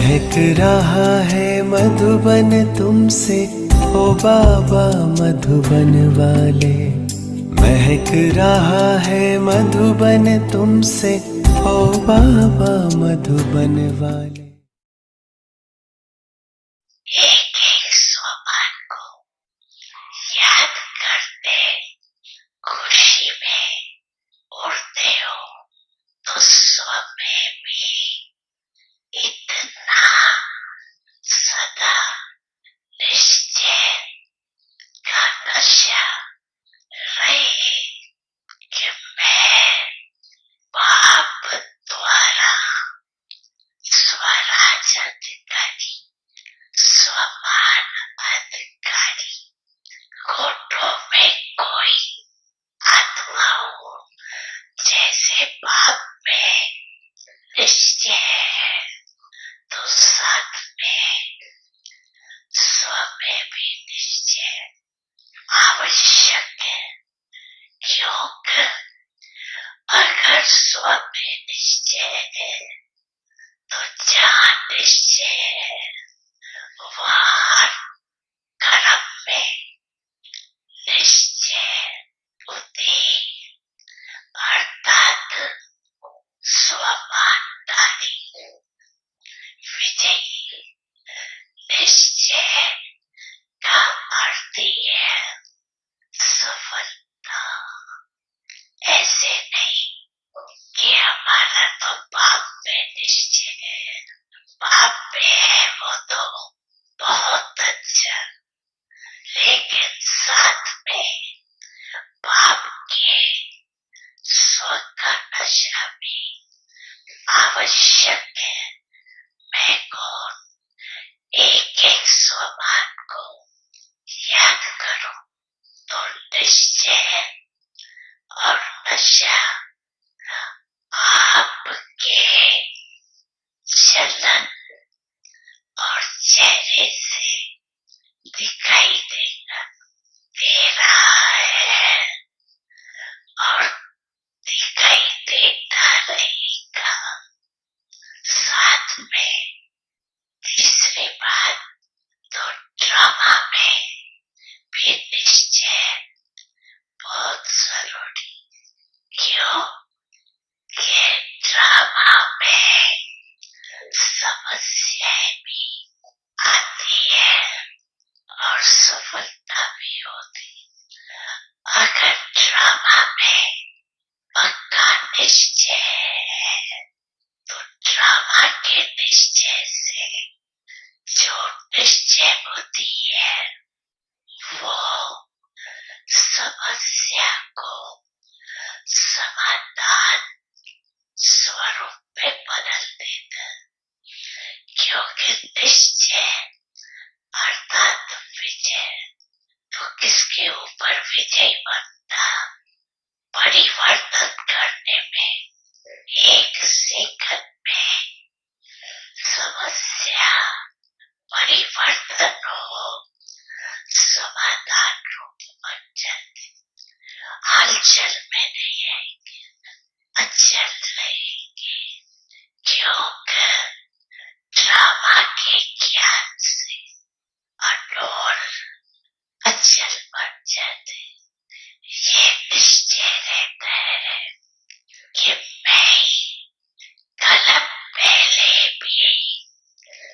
महक रहा है मधुबन तुमसे, ओ बाबा मधुबन वाले। महक रहा है मधुबन तुमसे, ओ बाबा मधुबन वाले। एक एक सोपान को याद करते खुशी में उड़ते हो, तो स्व में भी इतना सदा निश्चय का नशा रहे कि मैं बाप द्वारा स्वराज अधिकारी, स्वमान अधिकारी, कोटों में कोई आत्मा हो, जैसे बाप में निश्चय है, तो साथ में स्व में भी निश्चय आवश्यक है। क्योंकि अगर स्व में निश्चय है, तो जहाँ निश्चय है वहाँ कर्म में निश्चय बुद्धि अर्थात स्वमानदारी विजयी। निश्चय का अर्थ है सफलता। ऐसे नहीं कि हमारा तो बाप में निश्चय है, बाप में है वो तो बहुत अच्छा, लेकिन साथ में बाप के स्व का नशा भी आवश्यक है। मैं कौन? एक एक स्वमान को याद करो तो निश्चय और नशा आपके चलन और चेहरे से दिखाई देगा, दे रहा है और दिखाई देता रहेगा। साथ में तीसरी बात तो ड्रामा में भी निश्चय बहुत जरूरी। क्यों? कि ड्रामा में समस्याएं भी आती है और सफलता भी होती। अगर ड्रामा में पक्का निश्चय है, तो ड्रामा के निश्चय से जो निश्चय होती है वो समस्या को समाधान स्वरूप में बदल देता। क्योंकि निश्चय अर्थात विजय, तो किसके ऊपर विजय बनता? परिवर्तन करने में एक सेकंड में समस्या परिवर्तन हो, समाधान रूप बन जाती। हलचल में नहीं आएंगे, अचल रहेंगे। क्योंकि ड्रामा के ज्ञान से अडोल अचल बन जाते। ये निश्चय रहता है कि मैं ही कलम पहले भी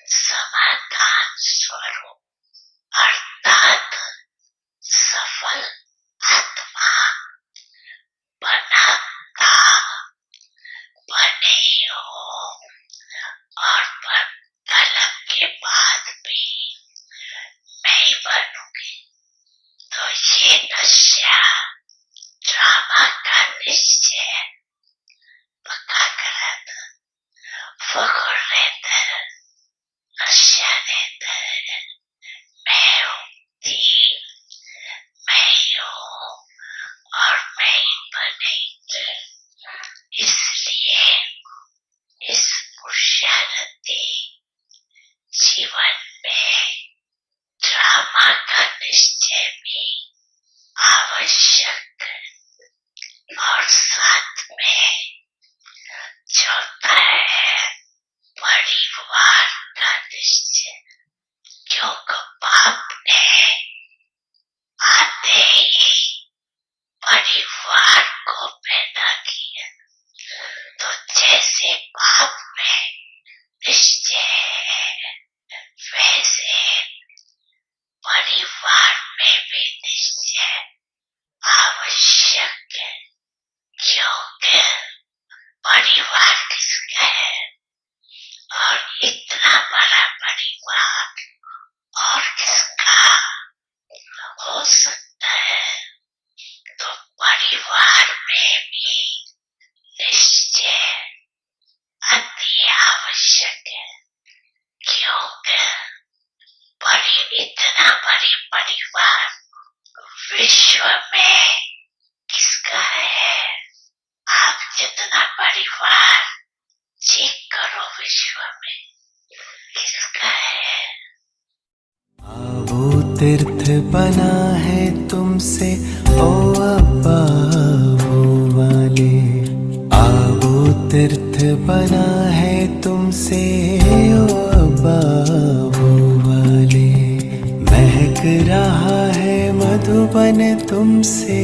समाधान स्वरूप अर्थात सफल आत्मा बनाता बने हो, और कलम के बाद भी मैं ही बनूंगी। तो ये नशा ड्रामा का निश्चय पक्का कराता, फखर रहता है, नशा रहता है। मैं हूँ थी, मैं ही हूँ और मैं ही बनेगी। इसलिए इस पुरुषार्थी जीवन में ड्रामा का निश्चय भी आवश्यक और साथ में चौथा है परिवार किसका है? और इतना बड़ा परिवार और किसका हो सकता है? तो परिवार में भी निश्चय अति आवश्यक है, क्योंकि इतना बड़ी परिवार विश्व में किसका है? आप जितना परिवार चेक करो विश्व में किसका है? वो तीर्थ बना है तुमसे ओ अब्बा वो वाले, वो तीर्थ बना है तुमसे ओ अब्बा वो वाले, महक रहा है मधुबन तुमसे।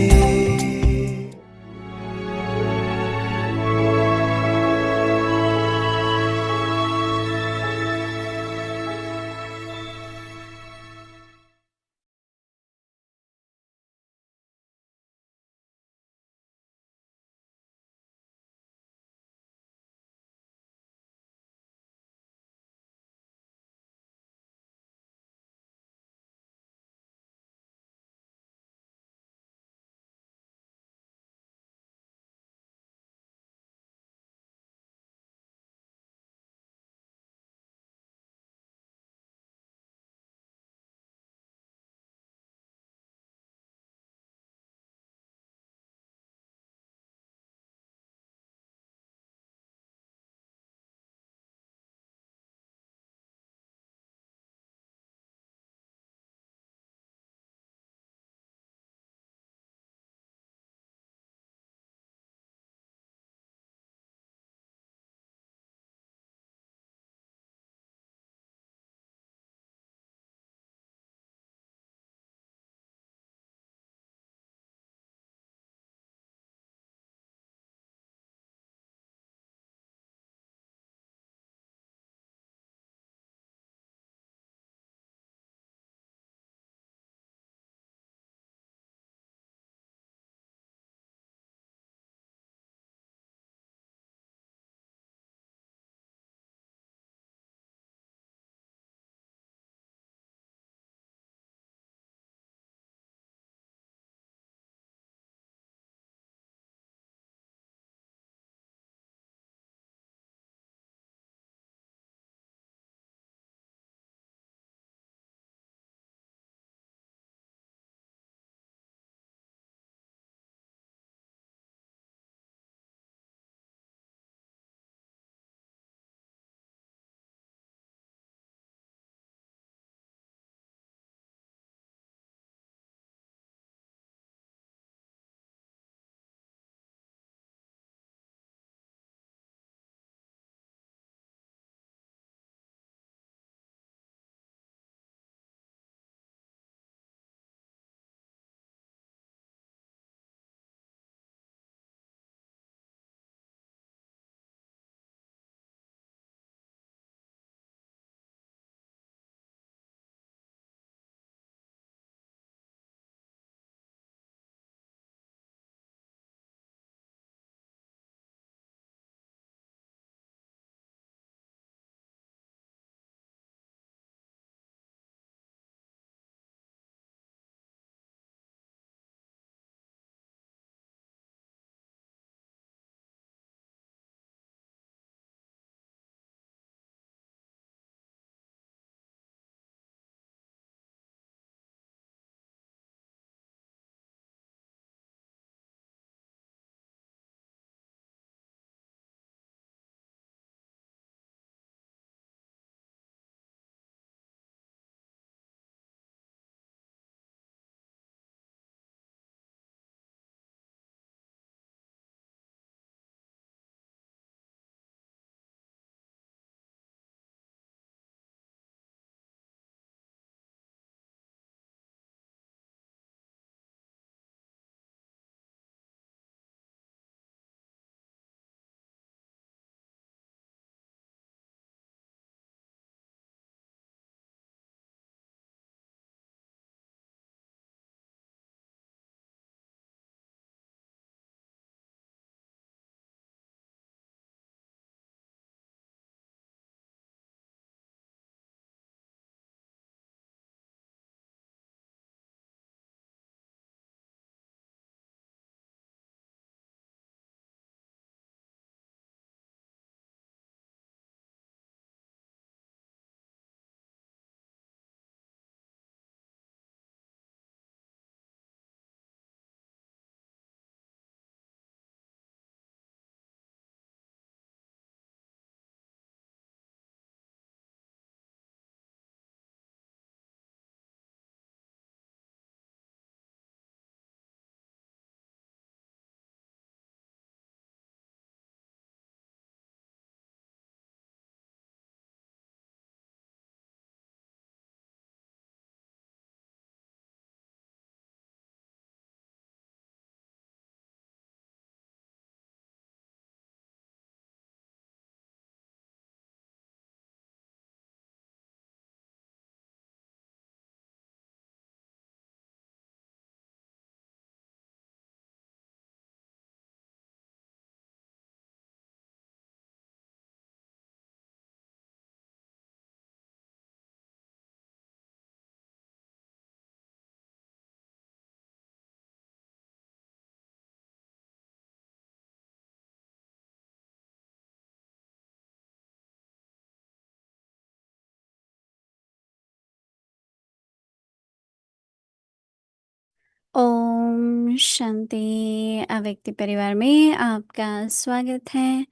ओम शांति। अव्यक्ति परिवार में आपका स्वागत है।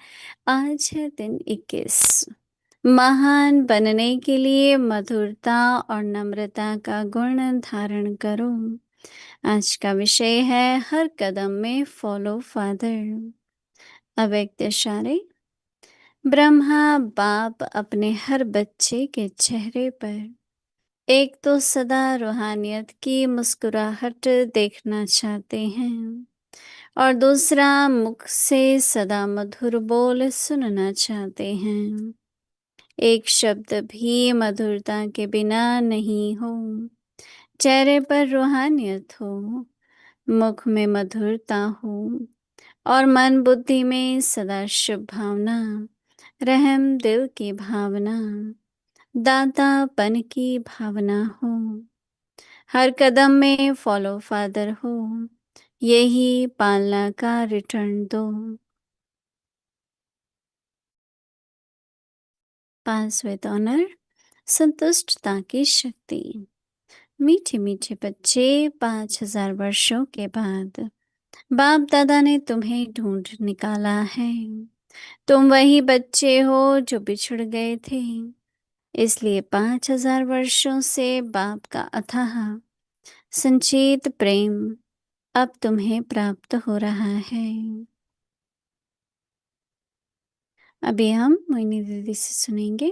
आज है दिन 21। महान बनने के लिए मधुरता और नम्रता का गुण धारण करो। आज का विषय है हर कदम में फॉलो फादर। अव्यक्त इशारे। ब्रह्मा बाप अपने हर बच्चे के चेहरे पर एक तो सदा रूहानियत की मुस्कुराहट देखना चाहते हैं और दूसरा मुख से सदा मधुर बोल सुनना चाहते हैं। एक शब्द भी मधुरता के बिना नहीं हो। चेहरे पर रूहानियत हो, मुख में मधुरता हो और मन बुद्धि में सदा शुभ भावना, रहम दिल की भावना, दातापन की भावना हो। हर कदम में फॉलो फादर हो, यही पालना का रिटर्न दो। पास विद ऑनर, संतुष्टता की शक्ति। मीठे मीठे बच्चे, 5000 वर्षों के बाद बाप दादा ने तुम्हें ढूंढ निकाला है। तुम वही बच्चे हो जो बिछड़ गए थे, इसलिए 5000 वर्षों से बाप का अथाह संचित प्रेम अब तुम्हें प्राप्त हो रहा है। अभी हम मोहिनी दीदी से सुनेंगे।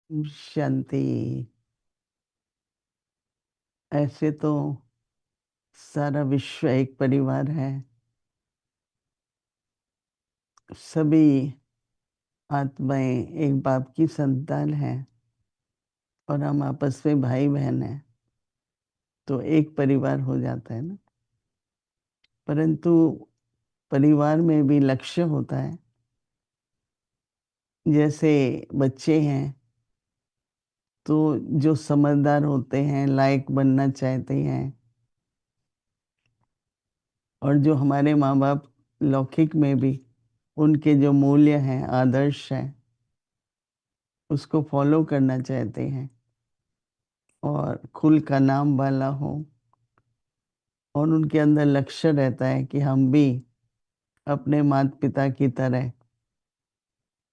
शांति। ऐसे तो सारा विश्व एक परिवार है। सभी आत्माएं एक बाप की संतान हैं और हम आपस में भाई बहन हैं, तो एक परिवार हो जाता है ना। परंतु परिवार में भी लक्ष्य होता है। जैसे बच्चे हैं तो जो समझदार होते हैं, लायक बनना चाहते हैं, और जो हमारे माँ बाप लौकिक में भी उनके जो मूल्य हैं, आदर्श हैं, उसको फॉलो करना चाहते हैं और कुल का नाम वाला हो, और उनके अंदर लक्ष्य रहता है कि हम भी अपने माता पिता की तरह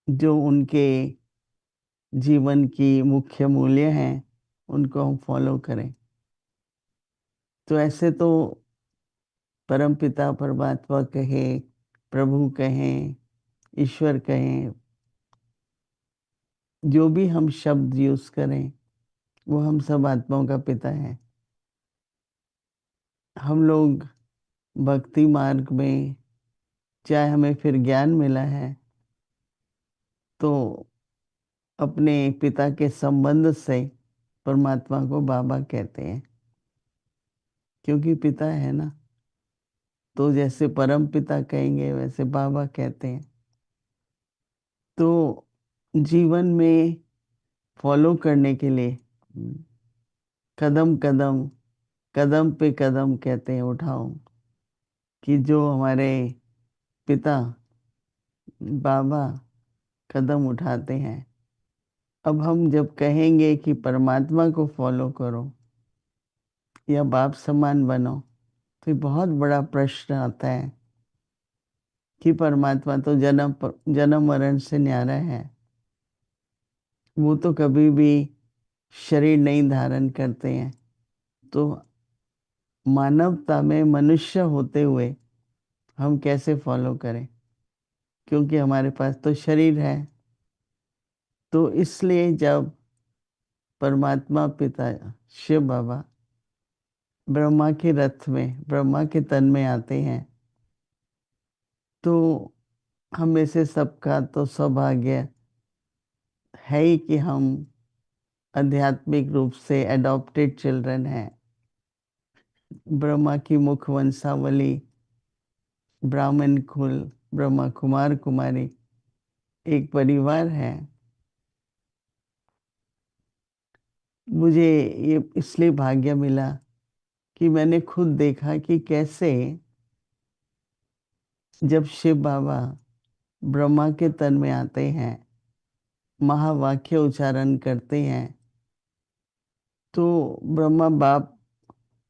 जो उनके जीवन की मुख्य मूल्य हैं उनको हम फॉलो करें। तो ऐसे तो परम पिता परमात्मा कहें, प्रभु कहें, ईश्वर कहें, जो भी हम शब्द यूज करें वो हम सब आत्माओं का पिता है। हम लोग भक्ति मार्ग में चाहे हमें फिर ज्ञान मिला है तो अपने पिता के संबंध से परमात्मा को बाबा कहते हैं, क्योंकि पिता है ना। तो जैसे परम पिता कहेंगे वैसे बाबा कहते हैं। तो जीवन में फॉलो करने के लिए कदम कदम कदम पे कदम कहते हैं उठाओ, कि जो हमारे पिता बाबा कदम उठाते हैं अब हम जब कहेंगे कि परमात्मा को फॉलो करो या बाप समान बनो, तो ये बहुत बड़ा प्रश्न आता है कि परमात्मा तो जन्म मरण से न्यारा है, वो तो कभी भी शरीर नहीं धारण करते हैं, तो मानवता में मनुष्य होते हुए हम कैसे फॉलो करें, क्योंकि हमारे पास तो शरीर है। तो इसलिए जब परमात्मा पिता शिव बाबा ब्रह्मा के रथ में, ब्रह्मा के तन में आते हैं, तो हम में से सबका तो सौभाग्य है ही कि हम आध्यात्मिक रूप से एडॉप्टेड चिल्ड्रन हैं। ब्रह्मा की मुख वंशावली, ब्राह्मण कुल, ब्रह्मा कुमार कुमारी एक परिवार है। मुझे ये इसलिए भाग्य मिला कि मैंने खुद देखा कि कैसे जब शिव बाबा ब्रह्मा के तन में आते हैं, महावाक्य उच्चारण करते हैं, तो ब्रह्मा बाप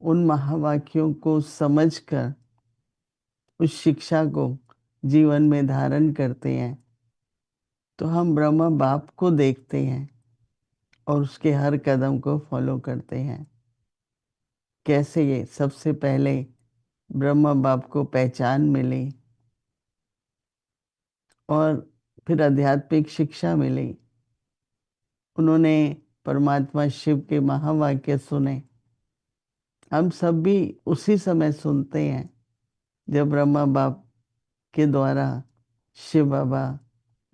उन महावाक्यों को समझकर उस शिक्षा को जीवन में धारण करते हैं। तो हम ब्रह्मा बाप को देखते हैं और उसके हर कदम को फॉलो करते हैं। कैसे ये सबसे पहले ब्रह्मा बाप को पहचान मिली और फिर आध्यात्मिक शिक्षा मिली। उन्होंने परमात्मा शिव के महावाक्य सुने। हम सब भी उसी समय सुनते हैं जब ब्रह्मा बाप के द्वारा शिव बाबा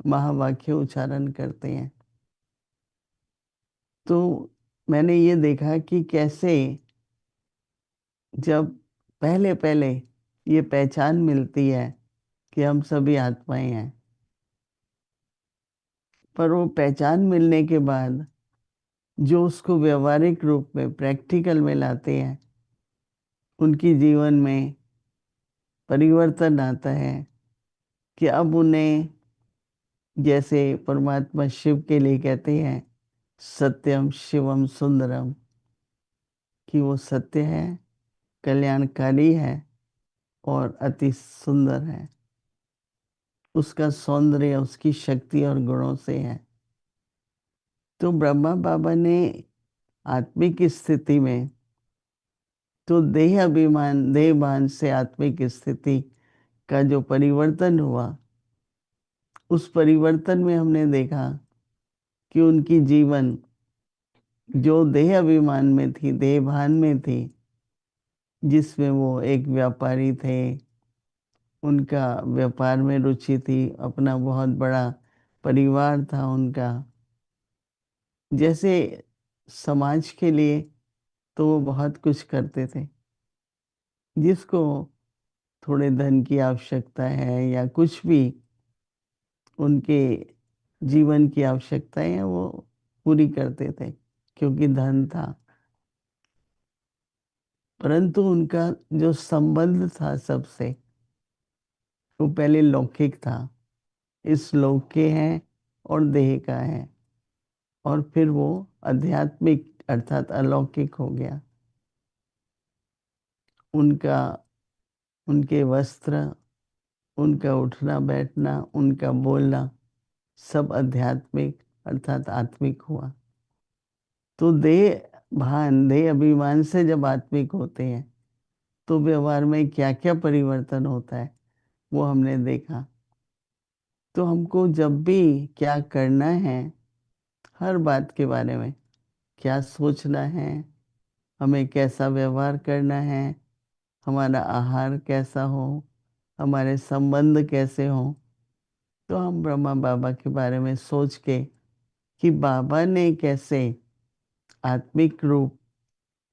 महावाक्य उच्चारण करते हैं। तो मैंने ये देखा कि कैसे जब पहले पहले ये पहचान मिलती है कि हम सभी आत्माएं हैं, पर वो पहचान मिलने के बाद जो उसको व्यवहारिक रूप में प्रैक्टिकल में लाते हैं, उनकी जीवन में परिवर्तन आता है कि अब उन्हें, जैसे परमात्मा शिव के लिए कहते हैं सत्यम शिवम सुंदरम, कि वो सत्य है, कल्याणकारी है और अति सुंदर है। उसका सौंदर्य उसकी शक्ति और गुणों से है। तो ब्रह्मा बाबा ने आत्मिक स्थिति में, तो देह अभिमान, देह भान से आत्मिक स्थिति का जो परिवर्तन हुआ, उस परिवर्तन में हमने देखा कि उनकी जीवन जो देह अभिमान में थी, देह भान में थी, जिसमें वो एक व्यापारी थे, उनका व्यापार में रुचि थी, अपना बहुत बड़ा परिवार था उनका, जैसे समाज के लिए तो वो बहुत कुछ करते थे। जिसको थोड़े धन की आवश्यकता है या कुछ भी उनके जीवन की आवश्यकताएं हैं, वो पूरी करते थे क्योंकि धन था। परंतु उनका जो संबंध था सबसे, वो पहले लौकिक था, इस लोक के हैं और देह का है, और फिर वो आध्यात्मिक अर्थात अलौकिक हो गया। उनका, उनके वस्त्र, उनका उठना बैठना, उनका बोलना सब आध्यात्मिक अर्थात आत्मिक हुआ। तो देह भान, देह अभिमान से जब आत्मिक होते हैं, तो व्यवहार में क्या क्या परिवर्तन होता है वो हमने देखा। तो हमको जब भी क्या करना है, हर बात के बारे में क्या सोचना है, हमें कैसा व्यवहार करना है, हमारा आहार कैसा हो, हमारे संबंध कैसे हो, तो हम ब्रह्मा बाबा के बारे में सोच के कि बाबा ने कैसे आत्मिक रूप,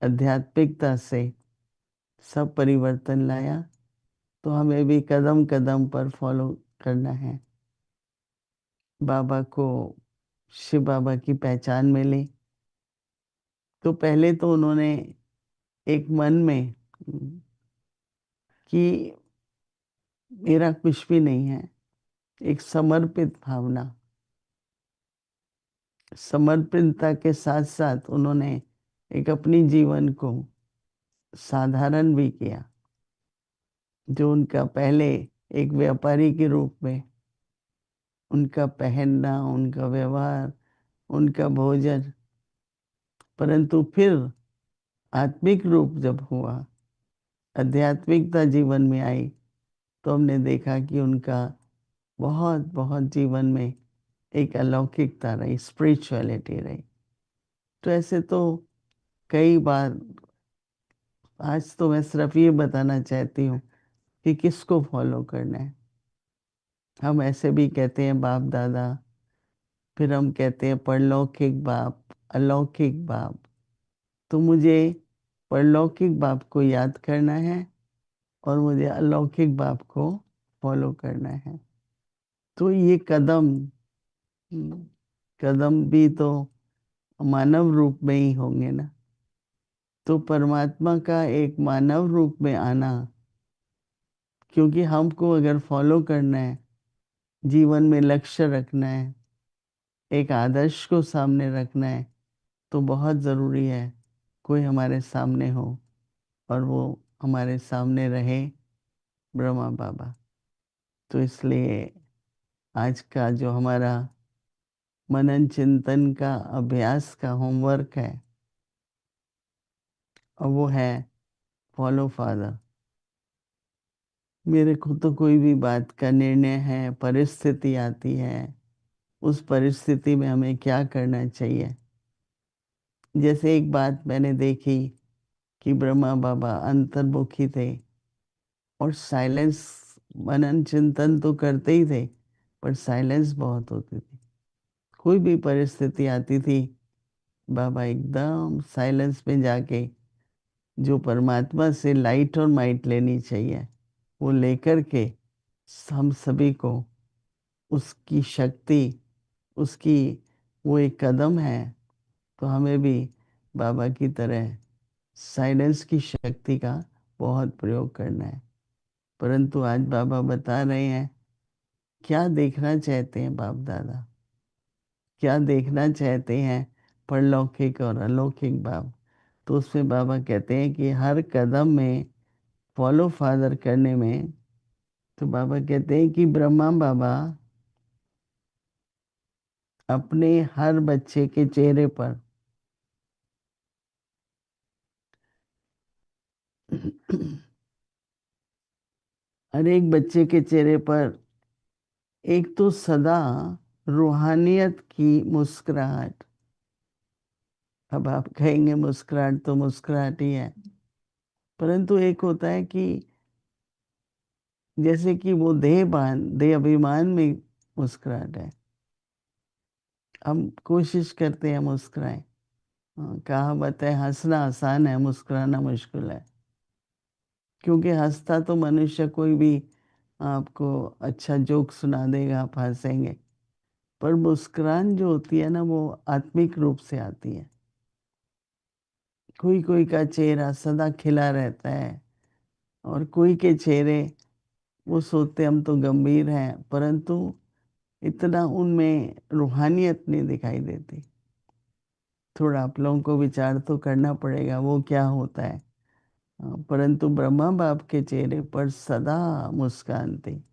आध्यात्मिकता से सब परिवर्तन लाया, तो हमें भी कदम कदम पर फॉलो करना है। बाबा को, शिव बाबा की पहचान मिली, तो पहले तो उन्होंने एक मन में कि मेरा कुछ भी नहीं है, एक समर्पित भावना, समर्पितता के साथ साथ उन्होंने एक अपनी जीवन को साधारण भी किया। जो उनका पहले एक व्यापारी के रूप में उनका पहनना, उनका व्यवहार, उनका भोजन, परंतु फिर आत्मिक रूप जब हुआ, आध्यात्मिकता जीवन में आई, तो हमने देखा कि उनका बहुत बहुत जीवन में एक अलौकिकता रही, स्पिरिचुअलिटी रही। तो ऐसे तो कई बार, आज तो मैं सिर्फ ये बताना चाहती हूँ कि किसको फॉलो करना है। हम ऐसे भी कहते हैं बाप दादा, फिर हम कहते हैं परलौकिक बाप, अलौकिक बाप। तो मुझे परलौकिक बाप को याद करना है और मुझे अलौकिक बाप को फॉलो करना है। तो ये कदम कदम भी तो मानव रूप में ही होंगे ना। तो परमात्मा का एक मानव रूप में आना, क्योंकि हमको अगर फॉलो करना है, जीवन में लक्ष्य रखना है, एक आदर्श को सामने रखना है, तो बहुत ज़रूरी है कोई हमारे सामने हो और वो हमारे सामने रहे, ब्रह्मा बाबा। तो इसलिए आज का जो हमारा मनन चिंतन का अभ्यास का होमवर्क है, और वो है फॉलो फादर। मेरे को तो कोई भी बात का निर्णय है, परिस्थिति आती है, उस परिस्थिति में हमें क्या करना चाहिए। जैसे एक बात मैंने देखी कि ब्रह्मा बाबा अंतर्मुखी थे और साइलेंस, मनन चिंतन तो करते ही थे, पर साइलेंस बहुत होती थी। कोई भी परिस्थिति आती थी, बाबा एकदम साइलेंस में जाके जो परमात्मा से लाइट और माइट लेनी चाहिए, वो लेकर के हम सभी को उसकी शक्ति, उसकी वो एक कदम है। तो हमें भी बाबा की तरह साइलेंस की शक्ति का बहुत प्रयोग करना है। परंतु आज बाबा बता रहे हैं, क्या देखना चाहते हैं बाप दादा, क्या देखना चाहते हैं परलौकिक और अलौकिक बाप। तो उसमें बाबा कहते हैं कि हर कदम में फॉलो फादर करने में, तो बाबा कहते हैं कि ब्रह्मा बाबा अपने हर बच्चे के चेहरे पर हर एक बच्चे के चेहरे पर एक तो सदा रूहानियत की मुस्कुराहट। अब आप कहेंगे मुस्कुराहट तो मुस्कुराहट ही है, परंतु एक होता है कि जैसे कि वो देह अभिमान में मुस्कुराहट है। हम कोशिश करते हैं मुस्कुराएं। कहावत है, हंसना आसान है, मुस्कुराना मुश्किल है। क्योंकि हंसता तो मनुष्य कोई भी आपको अच्छा जोक सुना देगा, आप हंसेंगे। पर मुस्कुराहट जो होती है ना, वो आत्मिक रूप से आती है। कोई कोई का चेहरा सदा खिला रहता है और कोई के चेहरे वो सोचते हम तो गंभीर हैं, परंतु इतना उनमें रूहानियत नहीं दिखाई देती। थोड़ा आप लोगों को विचार तो करना पड़ेगा वो क्या होता है। परंतु ब्रह्मा बाप के चेहरे पर सदा मुस्कान थी।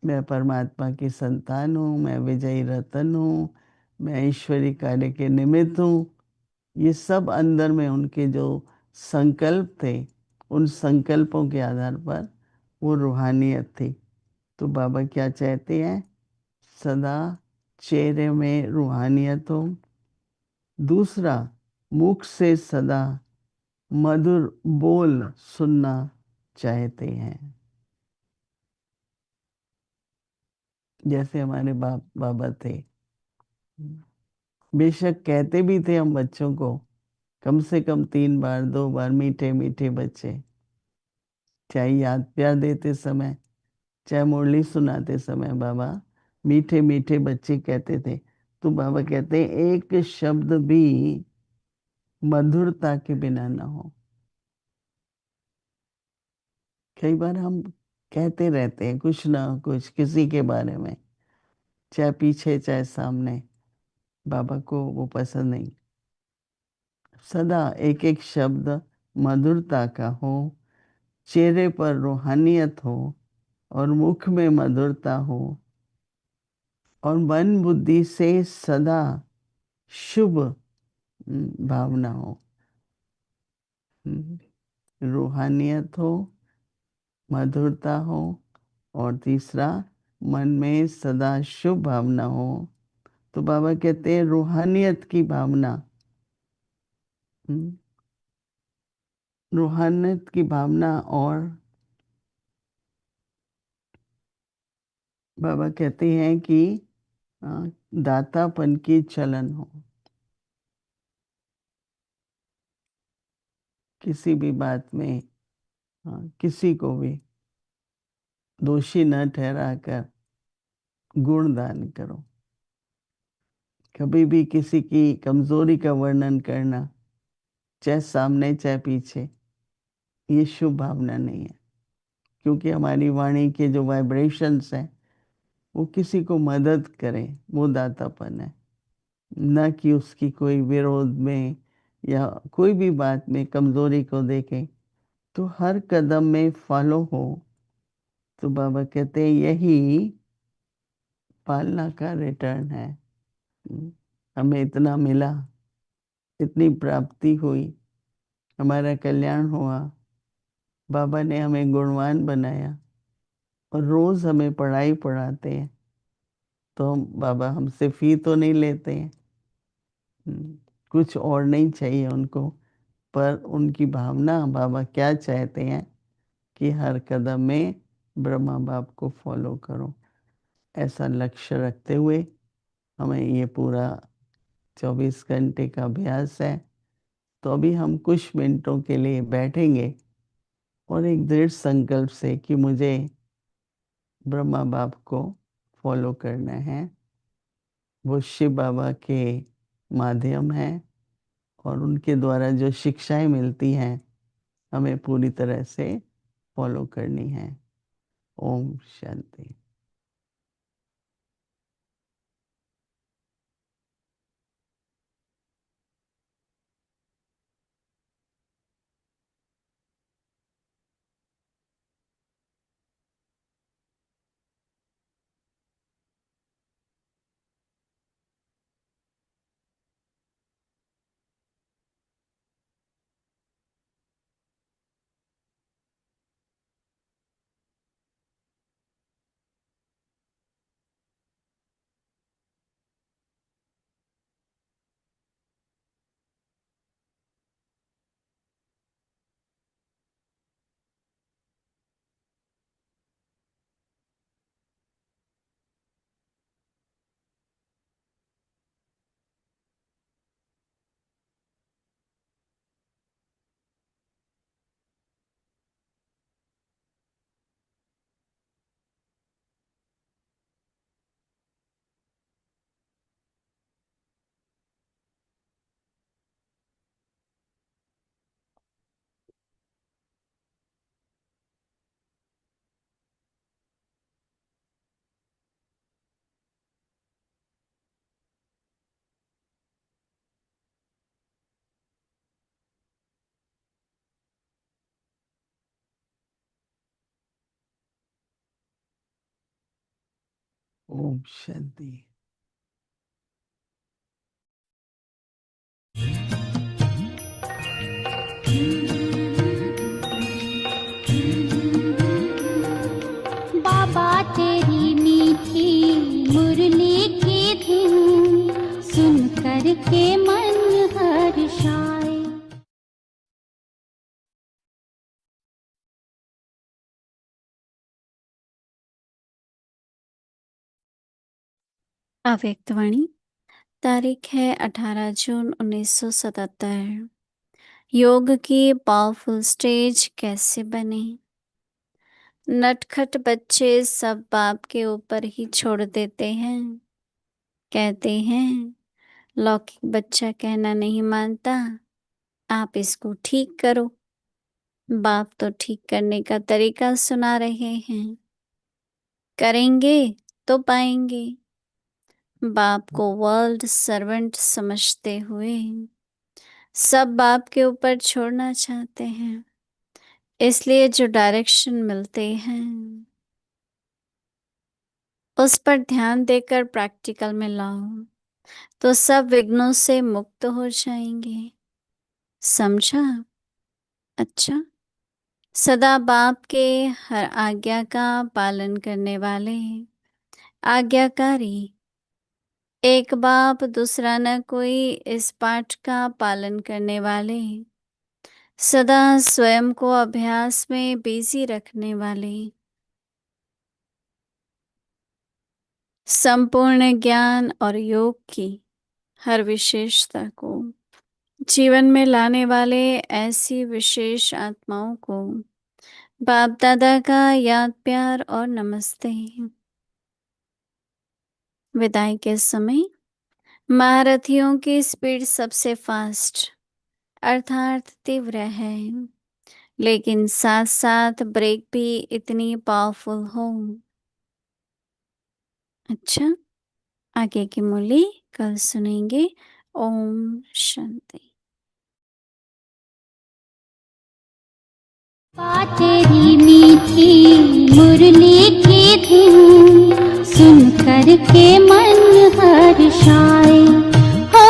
मैं परमात्मा की संतान हूँ, मैं विजयी रतन हूँ, मैं ईश्वरी कार्य के निमित्त हूँ। ये सब अंदर में उनके जो संकल्प थे, उन संकल्पों के आधार पर वो रूहानियत थी। तो बाबा क्या चाहते हैं, सदा चेहरे में रूहानियत हो। दूसरा, मुख से सदा मधुर बोल सुनना चाहते हैं। जैसे हमारे बाबा थे, बेशक कहते भी थे हम बच्चों को कम से कम 3 बार 2 बार, मीठे मीठे बच्चे, चाहे याद प्यार देते समय, चाहे मुरली सुनाते समय, बाबा मीठे मीठे बच्चे कहते थे। तो बाबा कहते हैं एक शब्द भी मधुरता के बिना ना हो। कई बार हम कहते रहते हैं कुछ ना कुछ किसी के बारे में, चाहे पीछे चाहे सामने, बाबा को वो पसंद नहीं। सदा एक एक शब्द मधुरता का हो, चेहरे पर रूहानियत हो और मुख में मधुरता हो और मन बुद्धि से सदा शुभ भावना हो। रूहानियत हो, मधुरता हो और तीसरा मन में सदा शुभ भावना हो। तो बाबा कहते हैं रूहानियत की भावना, रूहानियत की भावना और बाबा कहते हैं कि दातापन की चलन हो। किसी भी बात में किसी को भी दोषी न ठहराकर गुणदान करो। कभी भी किसी की कमजोरी का वर्णन करना, चाहे सामने चाहे पीछे, ये शुभ भावना नहीं है। क्योंकि हमारी वाणी के जो वाइब्रेशंस हैं वो किसी को मदद करें, वो दातापन है, न कि उसकी कोई विरोध में या कोई भी बात में कमजोरी को देखें। तो हर कदम में फॉलो हो। तो बाबा कहते हैं यही पालना का रिटर्न है। हमें इतना मिला, इतनी प्राप्ति हुई, हमारा कल्याण हुआ, बाबा ने हमें गुणवान बनाया और रोज हमें पढ़ाई पढ़ाते हैं। तो बाबा हमसे फी तो नहीं लेते हैं, कुछ और नहीं चाहिए उनको, पर उनकी भावना बाबा क्या चाहते हैं कि हर कदम में ब्रह्मा बाप को फॉलो करो। ऐसा लक्ष्य रखते हुए हमें ये पूरा 24 घंटे का अभ्यास है। तो अभी हम कुछ मिनटों के लिए बैठेंगे और एक दृढ़ संकल्प से कि मुझे ब्रह्मा बाप को फॉलो करना है। वो शिव बाबा के माध्यम है और उनके द्वारा जो शिक्षाएं मिलती हैं हमें पूरी तरह से फॉलो करनी है। ओम शांति। ओम शांति। बाबा तेरी मीठी मुरली की धुन सुन कर के मन हर्षाए। अव्यक्तवाणी तारीख है 18 जून 1977। योग की पावरफुल स्टेज कैसे बने। नटखट बच्चे सब बाप के ऊपर ही छोड़ देते हैं। कहते हैं लौकिक बच्चा कहना नहीं मानता, आप इसको ठीक करो। बाप तो ठीक करने का तरीका सुना रहे हैं। करेंगे तो पाएंगे। बाप को वर्ल्ड सर्वेंट समझते हुए सब बाप के ऊपर छोड़ना चाहते हैं, इसलिए जो डायरेक्शन मिलते हैं उस पर ध्यान देकर प्रैक्टिकल में लाओ तो सब विघ्नों से मुक्त हो जाएंगे। समझा? अच्छा, सदा बाप के हर आज्ञा का पालन करने वाले आज्ञाकारी एक बाप दूसरा न कोई, इस पाठ का पालन करने वाले सदा स्वयं को अभ्यास में बिजी रखने वाले संपूर्ण ज्ञान और योग की हर विशेषता को जीवन में लाने वाले ऐसी विशेष आत्माओं को बाप दादा का याद प्यार और नमस्ते। विदाई के समय महारथियों की स्पीड सबसे फास्ट अर्थात तीव्र है, लेकिन साथ साथ ब्रेक भी इतनी पावरफुल हो। अच्छा, आगे की मुरली कल सुनेंगे। ओम शांति। तेरी मीठी मुरली की धुन सुन कर के मन हर्षाए, हो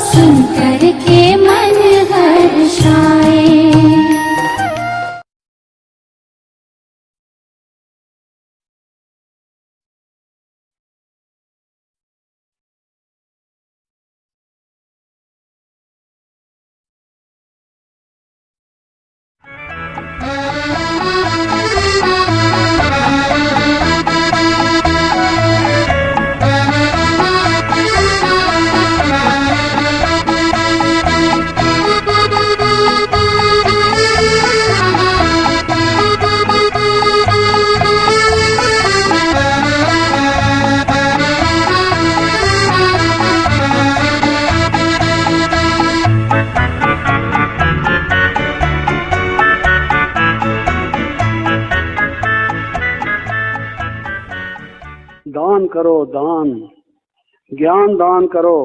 सुन कर के मन हर्षाए। दान करो, दान, ज्ञान दान करो।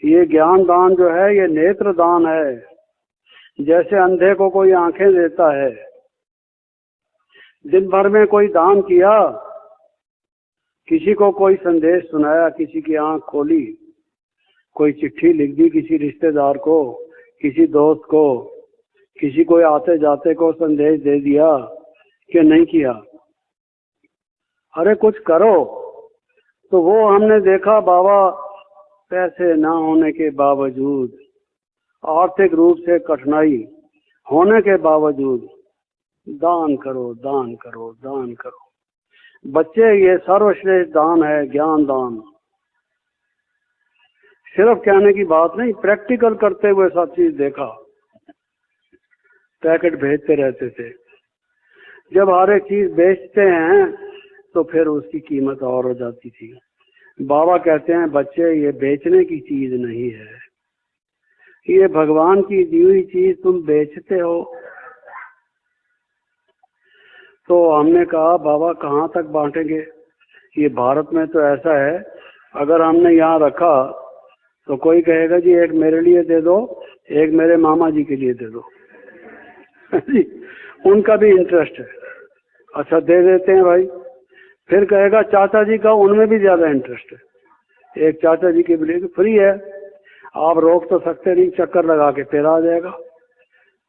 ये ज्ञान दान जो है ये नेत्र दान है। जैसे अंधे को कोई आंखें देता है, दिन भर में कोई दान किया, किसी को कोई संदेश सुनाया, किसी की आंख खोली, कोई चिट्ठी लिख दी किसी रिश्तेदार को, किसी दोस्त को, किसी को आते जाते को संदेश दे दिया कि नहीं किया। अरे कुछ करो। तो वो हमने देखा बाबा पैसे ना होने के बावजूद, आर्थिक रूप से कठिनाई होने के बावजूद दान करो, दान करो, दान करो। बच्चे ये सर्वश्रेष्ठ दान है, ज्ञान दान। सिर्फ कहने की बात नहीं, प्रैक्टिकल करते हुए सब चीज देखा। पैकेट भेजते रहते थे। जब हर एक चीज बेचते हैं तो फिर उसकी कीमत और हो जाती थी। बाबा कहते हैं बच्चे ये बेचने की चीज नहीं है, ये भगवान की दी हुई चीज तुम बेचते हो। तो हमने कहा बाबा कहाँ तक बांटेंगे? ये भारत में तो ऐसा है, अगर हमने यहाँ रखा तो कोई कहेगा जी एक मेरे लिए दे दो, एक मेरे मामा जी के लिए दे दो। उनका भी इंटरेस्ट है। अच्छा दे देते हैं भाई। फिर कहेगा चाचा जी का, उनमें भी ज्यादा इंटरेस्ट है। एक चाचा जी के लिए फ्री है, आप रोक तो सकते नहीं, चक्कर लगा के फिर आ जाएगा,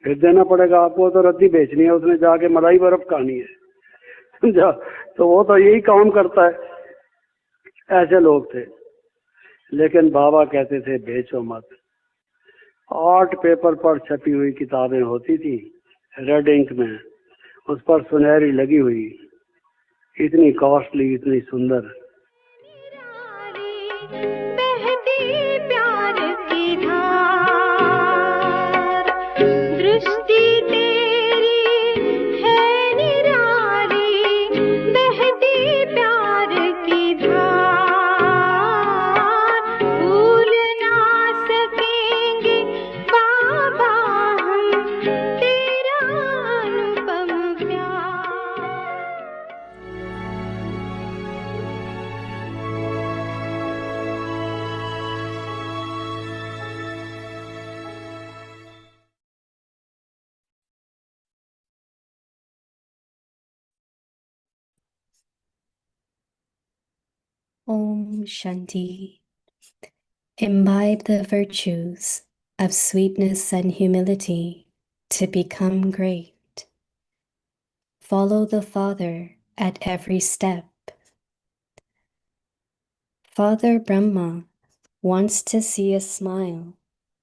फिर देना पड़ेगा आपको। तो रद्दी बेचनी है, उसने जाके मलाई बर्फ खानी है, समझा? तो वो तो यही काम करता है। ऐसे लोग थे। लेकिन बाबा कहते थे बेचो मत। आर्ट पेपर पर छपी हुई किताबें होती थी, रेड इंक में, उस पर सुनहरी लगी हुई, इतनी कॉस्टली, इतनी सुंदर। बहती प्यार की धार, दृष्टि तेरी है निराली, बहती प्यार की धार, भूल ना सकेंगे बाबा हम तेरा अनुपम प्यार। Om Shanti. Imbibe the virtues of sweetness and humility to become great. Follow the Father at every step. Father Brahma wants to see a smile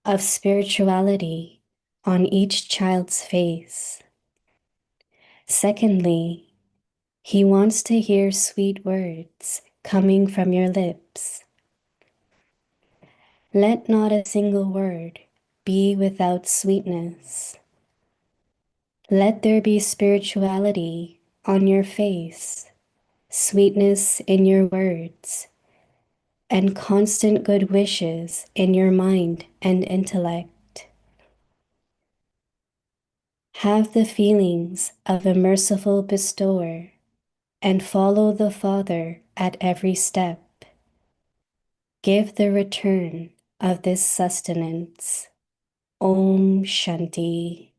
of spirituality on each child's face. Secondly, he wants to hear sweet words coming from your lips. Let not a single word be without sweetness. Let there be spirituality on your face, sweetness in your words, and constant good wishes in your mind and intellect. Have the feelings of a merciful bestower and follow the Father at every step. Give the return of this sustenance. Om Shanti.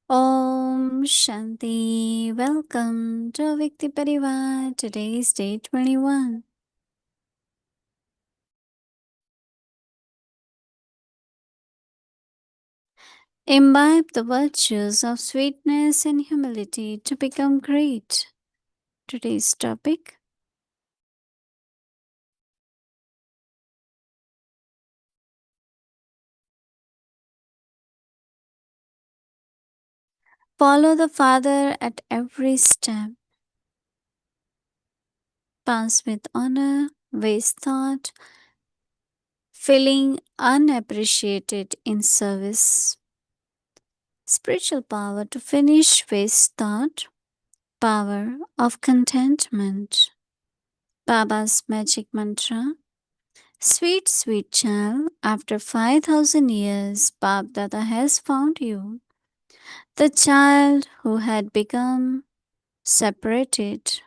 Om Shanti. Welcome to Vikti Parivar. Today is day 21. Imbibe the virtues of sweetness and humility to become great. Today's topic: follow the Father at every step. Pass with honor, waste thought, feeling unappreciated in service. Spiritual power to finish waste thought, power of contentment. Baba's magic mantra. Sweet, sweet child, after 5,000 years, Bab Dada has found you. The child who had become separated.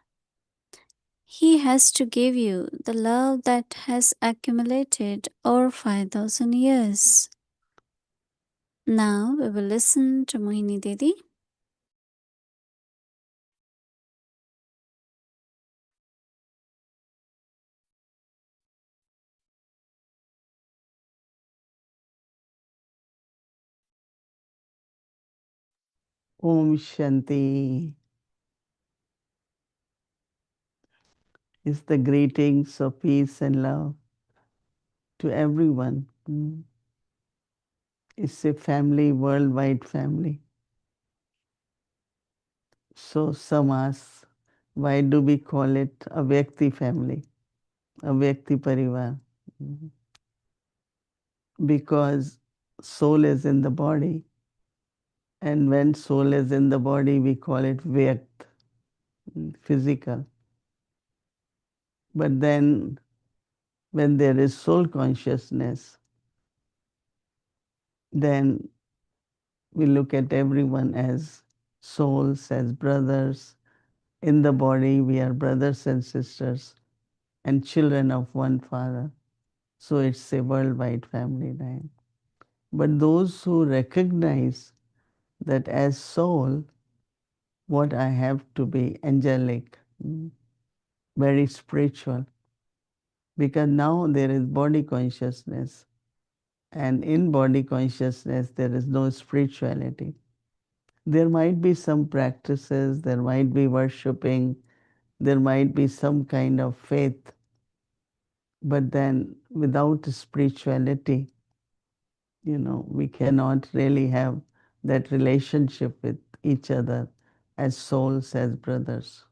He has to give you the love that has accumulated over 5,000 years. Now we will listen to Mohini Didi. Om Shanti is the greetings of peace and love to everyone. It's a family, worldwide family. So some ask, why do we call it a Vyakti family, a Vyakti Parivar? Because soul is in the body, and when soul is in the body, we call it Vyakt, physical. But then when there is soul consciousness, then we look at everyone as souls, as brothers. In the body, we are brothers and sisters and children of one Father. So it's a worldwide family name. But those who recognize that as soul, what I have to be angelic, very spiritual, because now there is body consciousness, and in body consciousness, there is no spirituality. There might be some practices, there might be worshipping, there might be some kind of faith, but then without spirituality, we cannot really have that relationship with each other as souls, as brothers.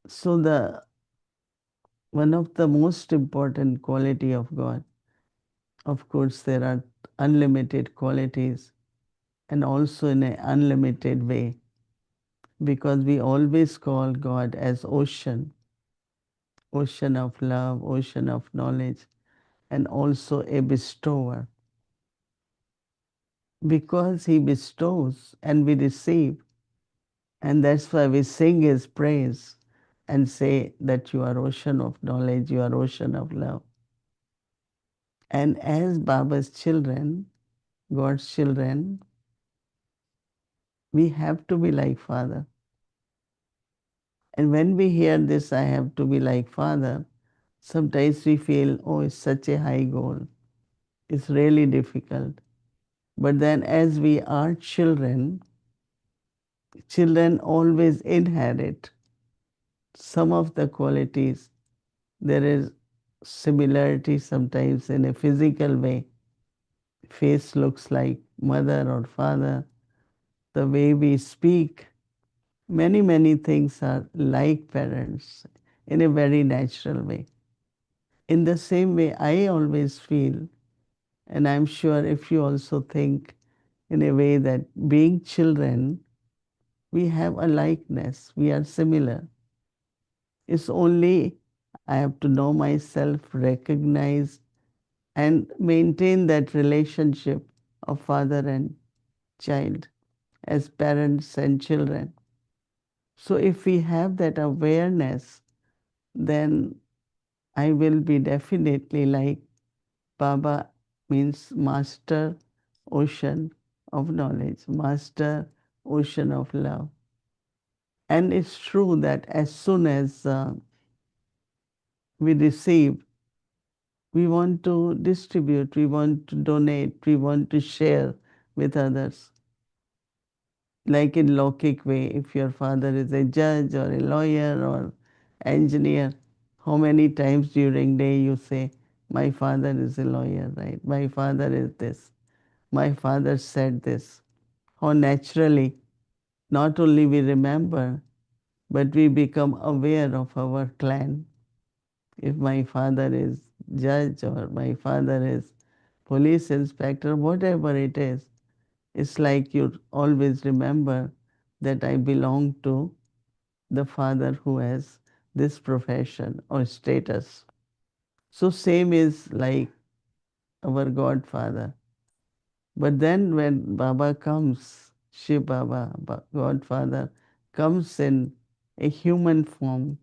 So the one of the most important quality of God. Of course, there are unlimited qualities and also in an unlimited way, because we always call God as ocean, ocean of love, ocean of knowledge, and also a bestower. Because he bestows and we receive, and that's why we sing his praise and say that you are ocean of knowledge, you are ocean of love. And as Baba's children, God's children, we have to be like Father. And when we hear this, I have to be like Father, sometimes we feel, oh, it's such a high goal. It's really difficult. But then as we are children, children always inherit some of the qualities. There is similarity sometimes in a physical way. Face looks like mother or father. The way we speak, many, many things are like parents in a very natural way. In the same way, I always feel, and I'm sure if you also think in a way, that being children, we have a likeness, we are similar. It's only I have to know myself, recognize, and maintain that relationship of father and child as parents and children. So if we have that awareness, then I will be definitely like Baba, means master ocean of knowledge, master ocean of love. And it's true that as soon as we receive, we want to distribute, we want to donate, we want to share with others. Like in Lokik way, if your father is a judge or a lawyer or engineer, how many times during day you say, my father is a lawyer, right? My father is this. My father said this. How naturally, not only we remember, but we become aware of our clan. If my father is judge or my father is police inspector, whatever it is, it's like you always remember that I belong to the father who has this profession or status. So same is like our Godfather. But then when Baba comes, Shiv Baba, Godfather, comes in a human form,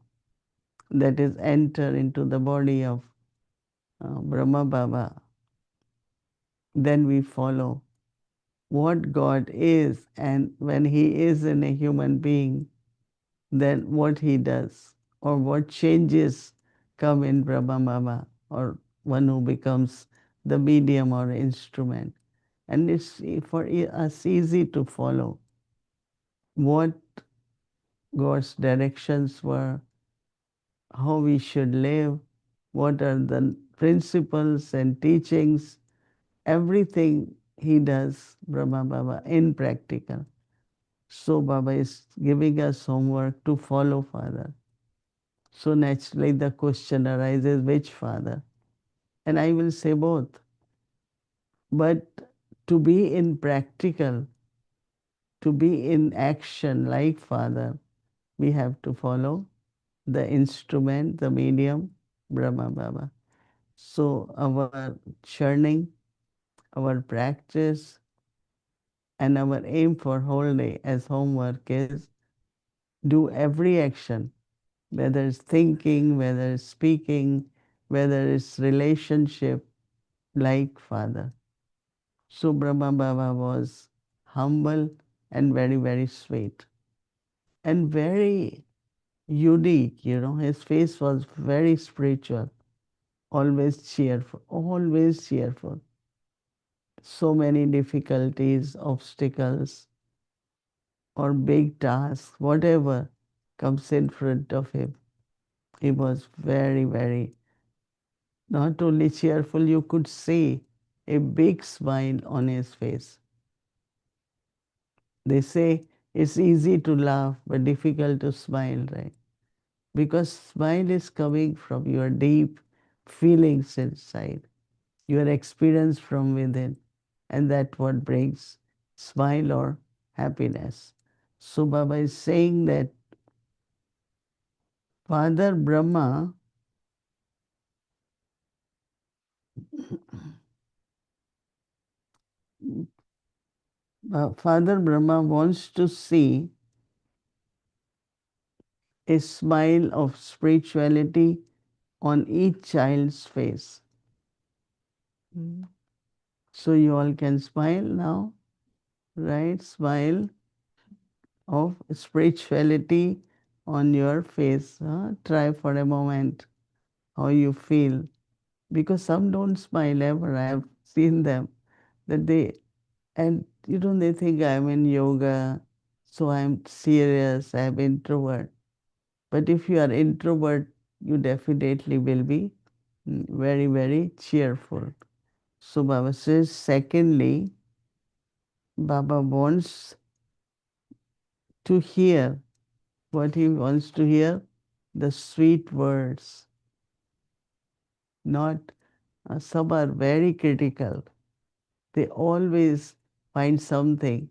that is enter into the body of Brahma Baba, then we follow what God is, and when He is in a human being, then what He does, or what changes come in Brahma Baba, or one who becomes the medium or instrument. And it's for us easy to follow what God's directions were, how we should live, what are the principles and teachings, everything he does, Brahma Baba, in practical. So Baba is giving us homework to follow Father. So naturally the question arises, which Father? And I will say both. But to be in practical, to be in action like Father, we have to follow the instrument, the medium, Brahma Baba. So our churning, our practice, and our aim for whole day as homework is do every action, whether it's thinking, whether it's speaking, whether it's relationship, like Father. So Brahma Baba was humble and very, very sweet and very unique. His face was very spiritual, always cheerful, always cheerful. So many difficulties, obstacles, or big tasks, whatever comes in front of him, he was very, very, not only cheerful, you could see a big smile on his face. They say it's easy to laugh, but difficult to smile, right? because smile is coming from your deep feelings inside, your experience from within, and that what brings smile or happiness. So Baba is saying that Father Brahma Father Brahma wants to see a smile of spirituality on each child's face. So you all can smile now, right? Smile of spirituality on your face. Try for a moment how you feel. Because some don't smile ever. I have seen them that they think I'm in yoga, so I'm serious, I'm introvert. But if you are introvert, you definitely will be very, very cheerful. So Baba says, secondly, Baba wants to hear what he wants to hear, the sweet words. Not some are very critical. They always find something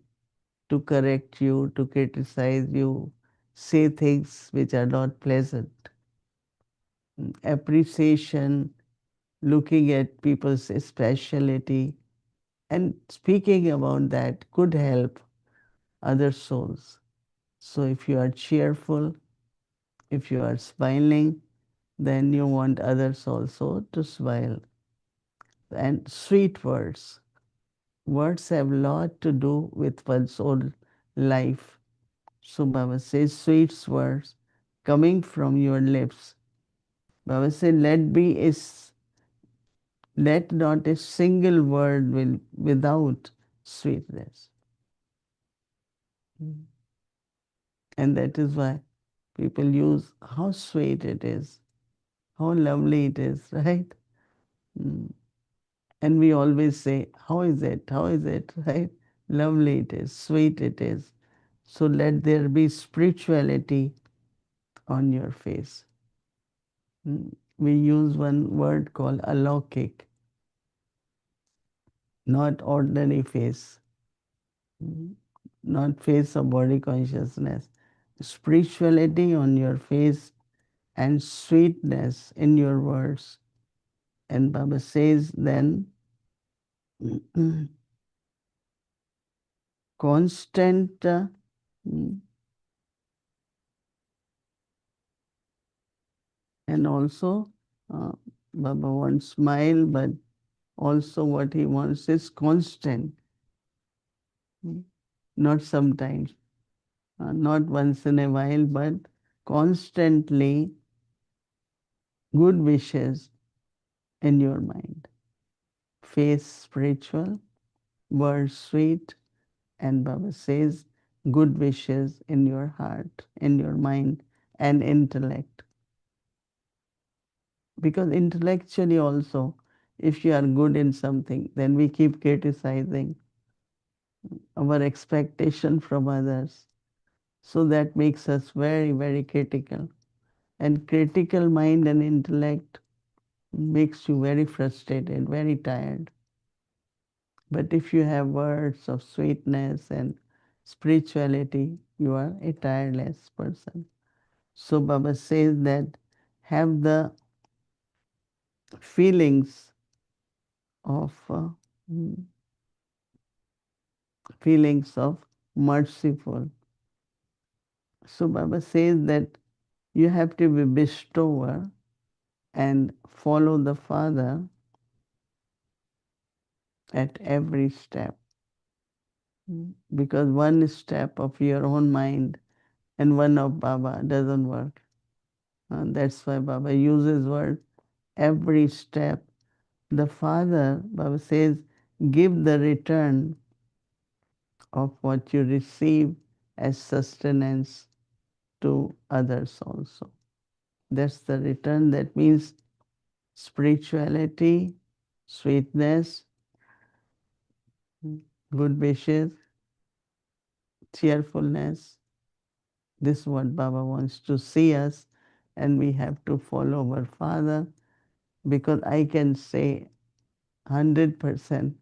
to correct you, to criticize you, say things which are not pleasant. Appreciation, looking at people's speciality, and speaking about that could help other souls. So if you are cheerful, if you are smiling, then you want others also to smile. And sweet words. Words have a lot to do with one's own life. So Baba says, sweet words coming from your lips. Baba said, let not a single word will without sweetness. And that is why people use how sweet it is, how lovely it is, right? And we always say, how is it? How is it? Right? Lovely it is, sweet it is. So let there be spirituality on your face. We use one word called alokik, not ordinary face, not face of body consciousness. Spirituality on your face and sweetness in your words. And Baba says then, constant and also Baba wants smile, but also what he wants is constant, not sometimes, not once in a while, but constantly good wishes in your mind. Face spiritual, words sweet, and Baba says good wishes in your heart, in your mind, and intellect. Because intellectually also, if you are good in something, then we keep criticizing our expectation from others. So that makes us very, very critical. And critical mind and intellect makes you very frustrated, very tired. But if you have words of sweetness and spirituality, you are a tireless person. So Baba says that have the feelings of mm, merciful. So Baba says that you have to be bestower and follow the Father at every step. Because one step of your own mind and one of Baba doesn't work. And that's why Baba uses word every step. The Father, Baba says, give the return of what you receive as sustenance to others also. That's the return. That means spirituality, sweetness, good wishes, cheerfulness. This is what Baba wants to see us and we have to follow our father, because I can say 100%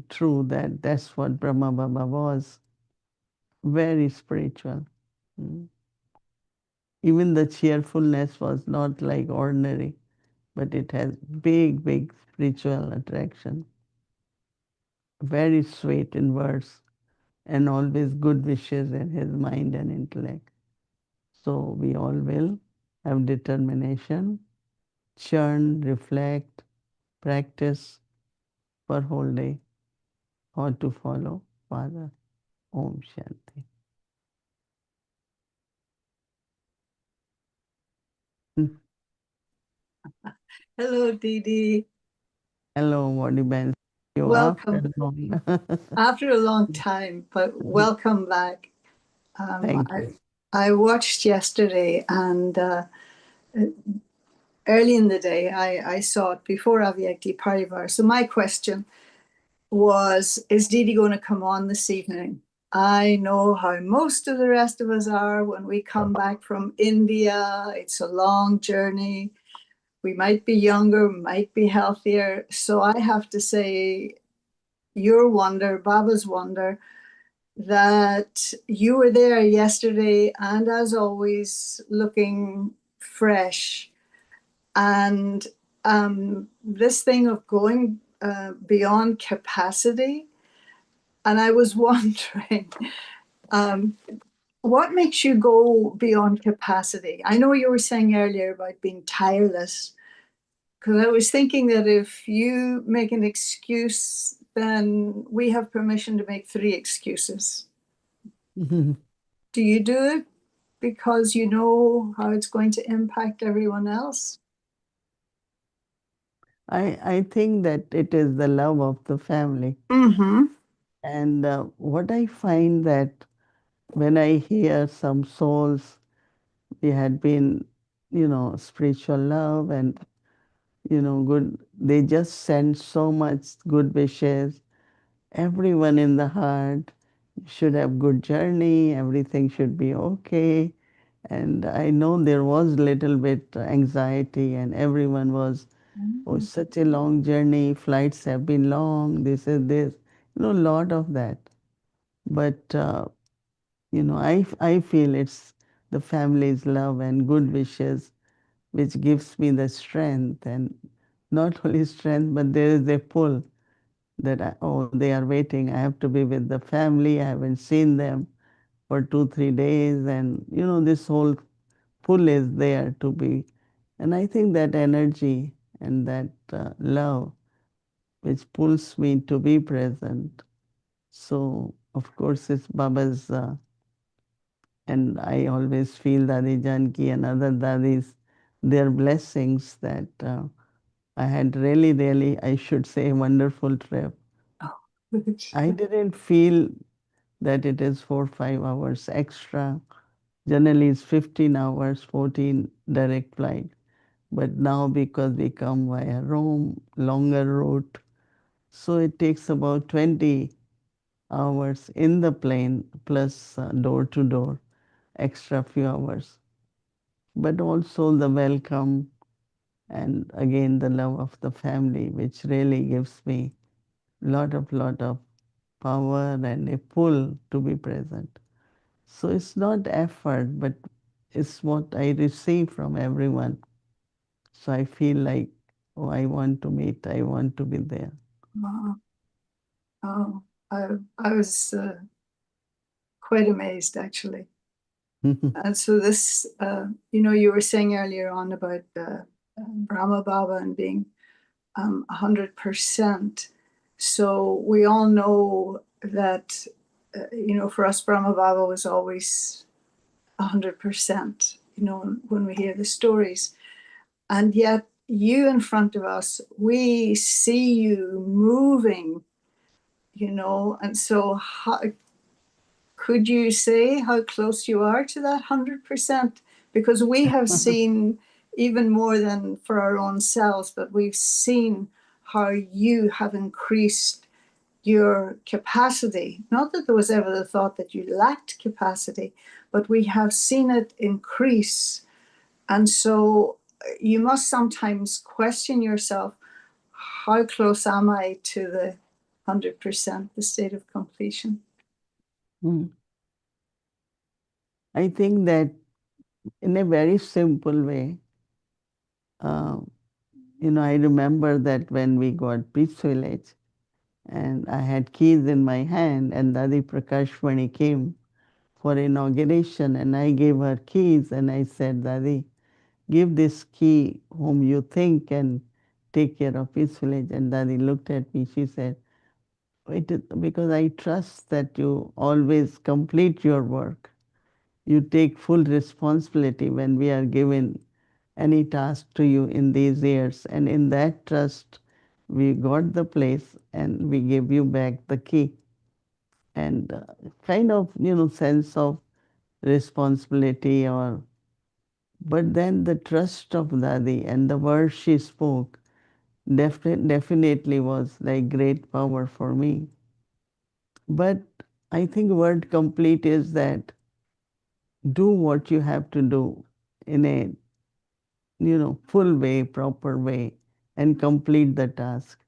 true that that's what Brahma Baba was, very spiritual. Mm. Even the cheerfulness was not like ordinary, but it has big, big spiritual attraction. Very sweet in words, and always good wishes in his mind and intellect. So we all will have determination, churn, reflect, practice for whole day how to follow Father. Om Shanti. Hello, Didi. Hello, Modiben. You Welcome. long. After a long time, but welcome back. Thank you. I watched yesterday, and early in the day, I saw it before Avyakti Parivar. So my question was, is Didi going to come on this evening? I know how most of the rest of us are when we come back from India. It's a long journey. We might be younger, might be healthier. So I have to say, your wonder, Baba's wonder, that you were there yesterday and as always looking fresh. And this thing of going beyond capacity. And I was wondering, what makes you go beyond capacity? I know you were saying earlier about being tireless, because I was thinking that if you make an excuse, then we have permission to make 3 excuses. Do you do it because you know how it's going to impact everyone else? I think that it is the love of the family. Mm-hmm. And what I find that when I hear some souls, they had been, spiritual love and, good, they just send so much good wishes. Everyone in the heart should have good journey, everything should be okay. And I know there was little bit anxiety, and everyone was, oh, such a long journey, flights have been long, this is this, lot of that. But, I feel it's the family's love and good wishes which gives me the strength, and not only strength, but there is a pull that, oh, they are waiting, I have to be with the family, I haven't seen them for 2, 3 days, and, this whole pull is there to be. And I think that energy and that love which pulls me to be present. So, of course, it's Baba's, and I always feel Dadi Janki and other Dadis, their blessings that I had really, really, I should say, a wonderful trip. I didn't feel that it is 4, 5 hours extra. Generally, it's 15 hours, 14 direct flight. But now, because we come via Rome, longer route, so it takes about 20 hours in the plane plus door to door, extra few hours. But also the welcome, and again the love of the family, which really gives me lot of power and a pull to be present. So it's not effort, but it's what I receive from everyone. So I feel like, oh, I want to meet, I want to be there. Wow. Oh, I was quite amazed, actually. And so this, you were saying earlier on about Brahma Baba and being 100%. So we all know that, for us, Brahma Baba was always 100%, when we hear the stories. And yet, you in front of us, we see you moving, and so could you say how close you are to that 100%? Because we have seen even more than for our own selves, but we've seen how you have increased your capacity. Not that there was ever the thought that you lacked capacity, but we have seen it increase And so you must sometimes question yourself, how close am I to the 100%, the state of completion? I think that in a very simple way, I remember that when we got Peace Village, and I had keys in my hand, and Dadi Prakashmani came for inauguration, and I gave her keys, and I said, Dadi, give this key whom you think can take care of Peace Village. And Dadi looked at me, she said, because I trust that you always complete your work. You take full responsibility when we are given any task to you in these years. And in that trust, we got the place and we gave you back the key. And kind of, sense of responsibility but then the trust of Dadi and the words she spoke definitely was like great power for me. But I think word complete is that do what you have to do in a full way, proper way, and complete the task.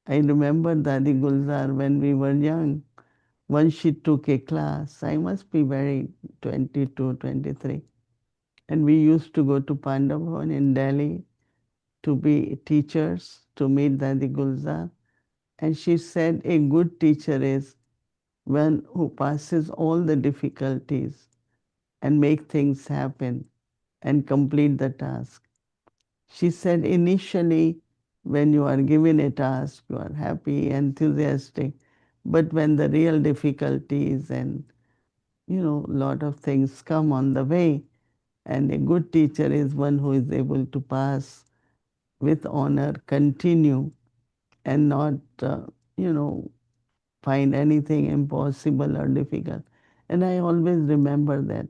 I remember Dadi Gulzar when we were young. Once she took a class, I must be very 22, 23. And we used to go to Pandavavan in Delhi to be teachers, to meet Dadi Gulzar. And she said a good teacher is one who passes all the difficulties and make things happen and complete the task. She said initially when you are given a task, you are happy, enthusiastic, but when the real difficulties and lot of things come on the way, and a good teacher is one who is able to pass with honor, continue, and not, you know, find anything impossible or difficult. And I always remember that.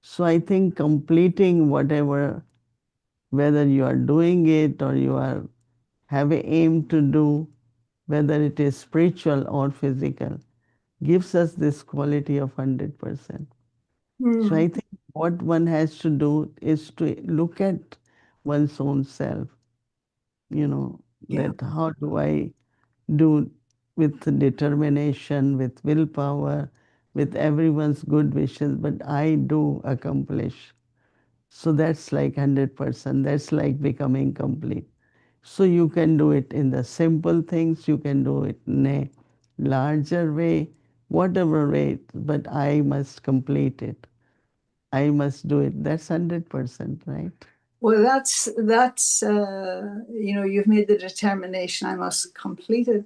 So I think completing whatever, whether you are doing it or you are have a aim to do, whether it is spiritual or physical, gives us this quality of 100%. So I think what one has to do is to look at one's own self, Yeah. that how do I do with determination, with willpower, with everyone's good wishes, but I do accomplish. So that's like 100%. That's like becoming complete. So you can do it in the simple things, you can do it in a larger way, whatever way, but I must complete it. I must do it. That's 100%, right? Well, that's you've made the determination, I must complete it.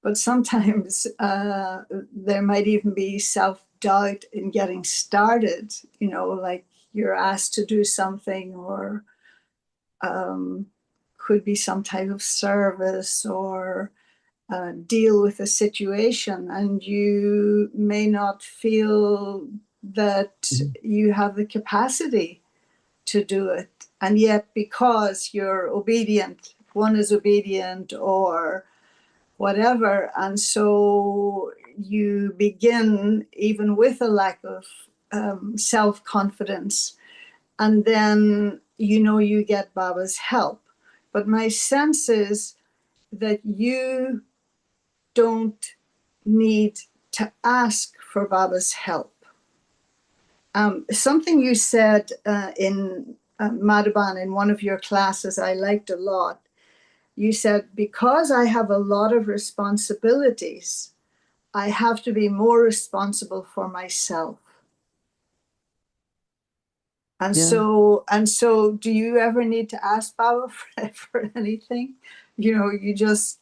But sometimes there might even be self-doubt in getting started, like you're asked to do something, or could be some type of service, or deal with a situation, and you may not feel that you have the capacity to do it. And yet, because you're obedient, one is obedient or whatever, and so you begin even with a lack of self-confidence, and then you get Baba's help. But my sense is that you don't need to ask for Baba's help. Something you said in Madhaban in one of your classes I liked a lot. You said, because I have a lot of responsibilities, I have to be more responsible for myself. And so do you ever need to ask Baba for anything? You just,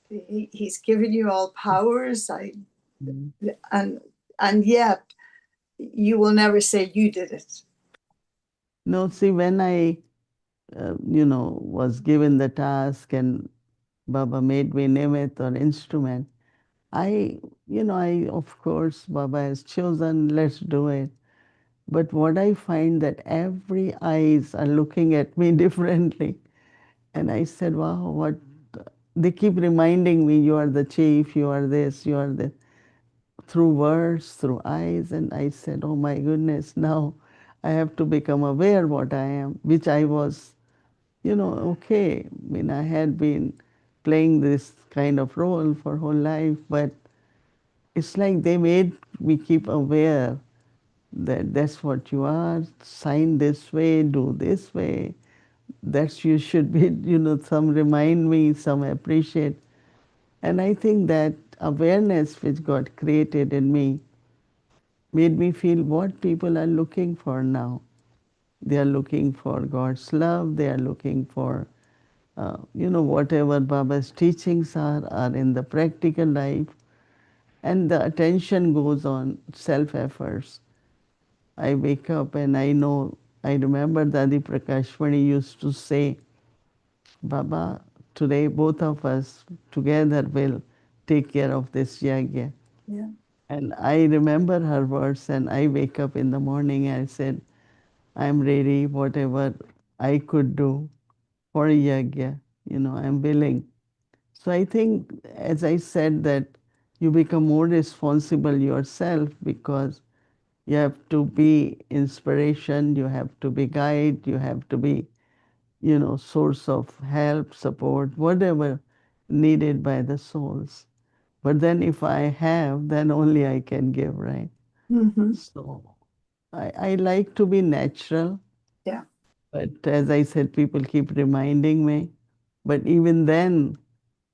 he's given you all powers. And yet you will never say you did it. No, see, when I, was given the task and Baba made me Nimit or instrument, of course, Baba has chosen, let's do it. But what I find that every eyes are looking at me differently. And I said, wow, what, they keep reminding me, you are the chief, you are this, you are this, through words, through eyes. And I said, oh my goodness, now I have to become aware what I am, which I was, okay. I mean, I had been playing this kind of role for whole life, but it's like they made me keep aware that that's what you are, sign this way, do this way. That's you should be, some remind me, some appreciate. And I think that awareness which got created in me made me feel what people are looking for now. They are looking for God's love. They are looking for, whatever Baba's teachings are in the practical life. And the attention goes on self efforts. I wake up and I remember Dadi Prakashmani used to say, Baba, today both of us together will take care of this yagya. Yeah. And I remember her words, and I wake up in the morning and I said, I'm ready, whatever I could do for yagya, I'm willing. So I think, as I said, that you become more responsible yourself because you have to be inspiration, you have to be guide, you have to be, source of help, support, whatever needed by the souls. But then if I have, then only I can give, right? Mm-hmm. So I like to be natural, Yeah. but as I said, people keep reminding me. But even then,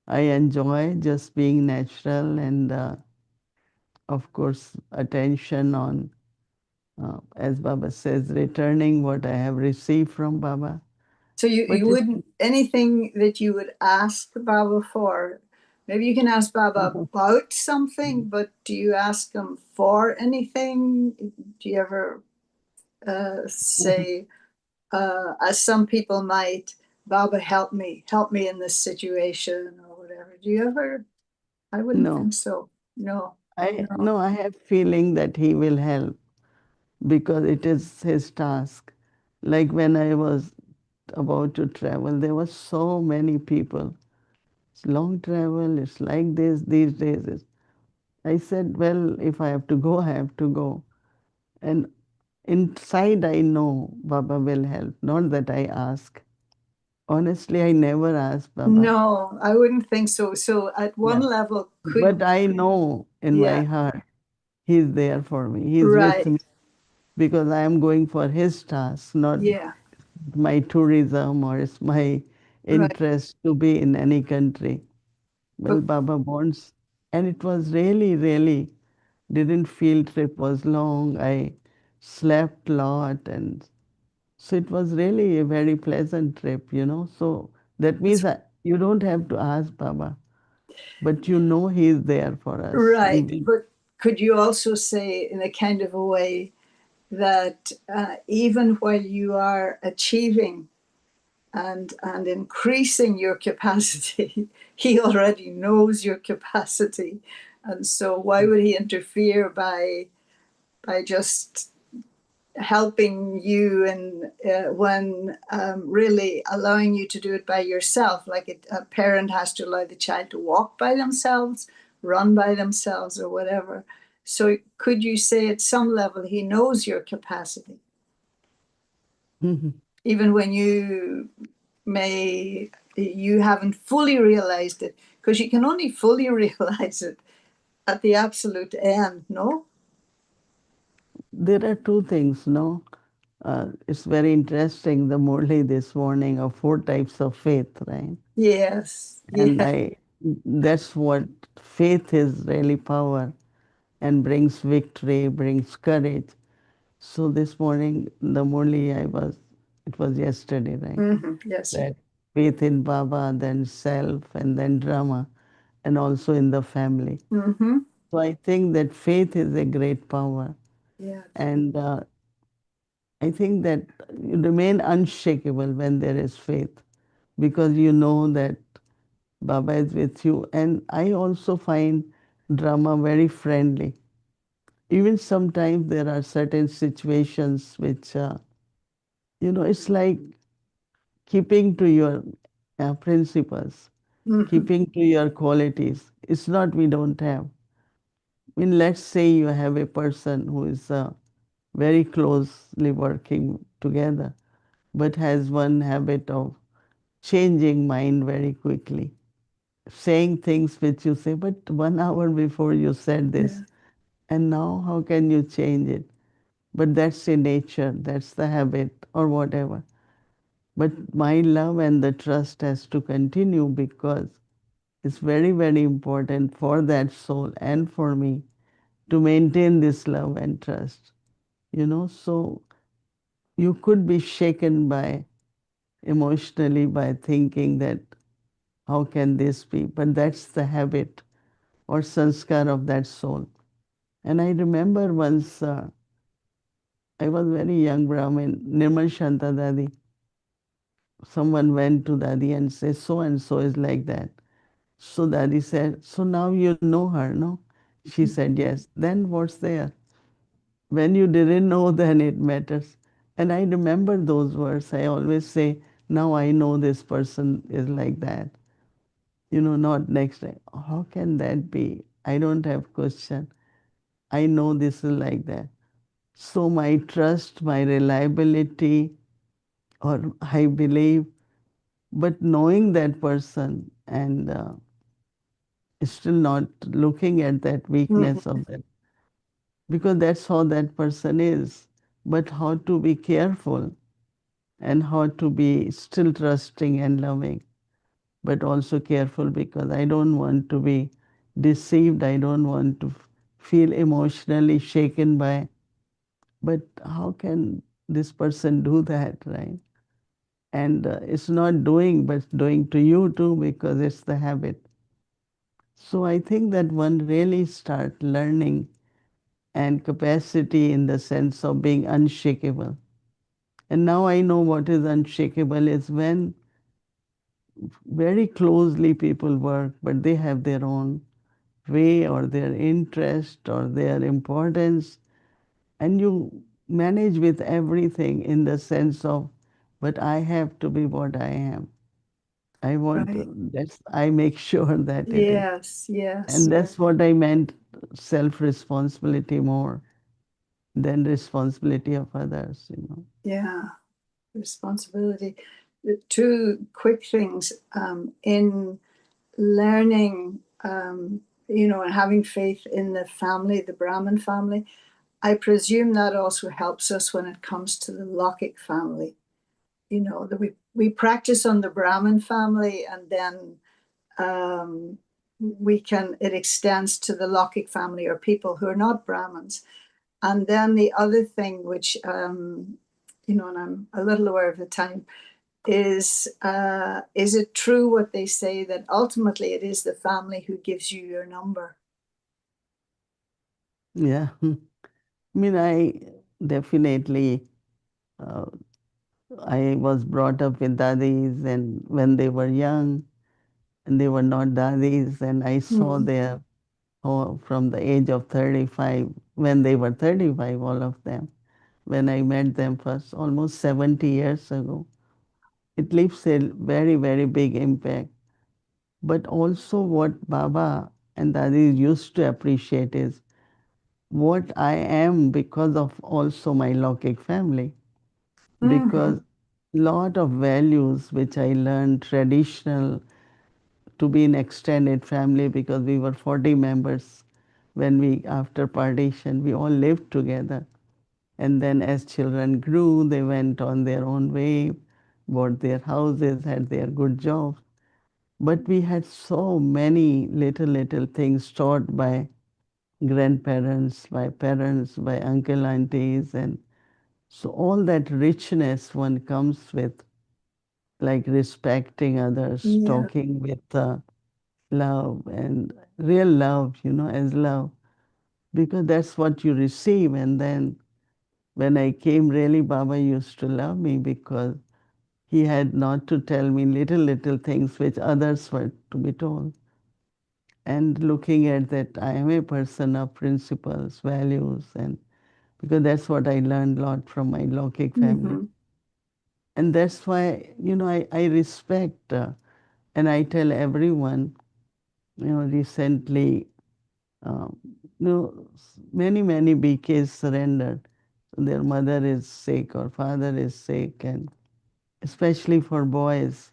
I enjoy just being natural and, of course, attention on, as Baba says, returning what I have received from Baba. So you, But you wouldn't, anything that you would ask Baba for, maybe you can ask Baba about something, but do you ask him for anything? Do you ever say, as some people might, Baba, help me in this situation or whatever? Do you ever? I wouldn't no, think so. No, no. I have feeling that he will help because it is his task. Like when I was about to travel, there were so many people. It's long travel, it's like this these days. I said, well, if I have to go, I have to go. And inside I know Baba will help, not that I ask. Honestly, I never ask Baba. No, I wouldn't think so. So at one Yeah. level, But I know in my yeah, heart, He's there for me. He's with right, me because I am going for His task, not yeah, my tourism or it's my right. interest to be in any country. Well, But Baba wants, and it was really, really didn't feel trip was long. I slept a lot, and so it was really a very pleasant trip. So that means it's you don't have to ask Baba, but He's there for us. right. Even But could you also say, in a kind of a way, that even while you are achieving and increasing your capacity, he already knows your capacity, and so why would he interfere by just helping you and when really allowing you to do it by yourself, like a parent has to allow the child to walk by themselves, run by themselves, or whatever. So could you say at some level he knows your capacity, even when you haven't fully realized it, because you can only fully realize it at the absolute end, no? there are two things, no? It's very interesting, the Murli this morning of four types of faith, right? Yes, And yeah. that's what faith is really power and brings victory, brings courage. So this morning, the Murli it was yesterday, right? Yes, sir. That faith in Baba, then self, and then drama, and also in the family. Mm-hmm. So I think that faith is a great power. Yeah. And I think that you remain unshakable when there is faith because you know that Baba is with you. And I also find drama very friendly. Even sometimes there are certain situations which, it's like keeping to your principles, Mm-hmm. keeping to your qualities. It's not we don't have. I mean, let's say you have a person who is very closely working together, but has one habit of changing mind very quickly, saying things which you say, but 1 hour before you said this, and now how can you change it? But that's the nature, that's the habit, or whatever. But my love and the trust has to continue because it's very, very important for that soul and for me to maintain this love and trust. So you could be shaken by emotionally by thinking that how can this be? But that's the habit or sanskar of that soul. And I remember once I was very young Brahmin, Nirmal Shanta Dadi. Someone went to Dadi and said, so and so is like that. So Dadi said, so now you know her, no? She said, yes. Then what's there? When you didn't know, then it matters. And I remember those words. I always say, now I know this person is like that. Not next time. How can that be? I don't have question. I know this is like that. So my trust, my reliability, or I believe, but knowing that person and still not looking at that weakness of that, because that's how that person is. But how to be careful and how to be still trusting and loving, but also careful because I don't want to be deceived. I don't want to feel emotionally shaken by, but how can this person do that, right? And it's not doing, but doing to you too because it's the habit. So I think that one really start learning and capacity in the sense of being unshakable. And now I know what is unshakable is when very closely people work, but they have their own way or their interest or their importance, and you manage with everything in the sense of, but I have to be what I am. I want Right. that's I make sure that it is. Yes, yes. And that's what I meant self responsibility more than responsibility of others. Yeah, responsibility. The two quick things in learning, and having faith in the family, the Brahmin family. I presume that also helps us when it comes to the Lokik family. That we practice on the Brahmin family, and then it extends to the Lokik family or people who are not Brahmins. And then the other thing, which and I'm a little aware of the time, is it true what they say that ultimately it is the family who gives you your number? Yeah. I mean, I definitely, uh, I was brought up with dadis, and when they were young, and they were not dadis, and I saw their, from the age of 35, when they were 35, all of them, when I met them first, almost 70 years ago. It leaves a very, very big impact. But also what Baba and Dadi used to appreciate is what I am because of also my Lokik family. Because lot of values which I learned traditional to be in extended family because we were 40 members when we after partition we all lived together, and then as children grew they went on their own way, bought their houses, had their good jobs, but we had so many little things taught by grandparents, by parents, by uncle aunties, and so all that richness one comes with, like respecting others, Yeah. talking with love and real love, as love, because that's what you receive. And then when I came, really, Baba used to love me because he had not to tell me little things which others were to be told. And looking at that, I am a person of principles, values, and because that's what I learned a lot from my Lokik family. And that's why, I respect, and I tell everyone, recently, um, many BKs surrendered. their mother is sick or father is sick, and especially for boys,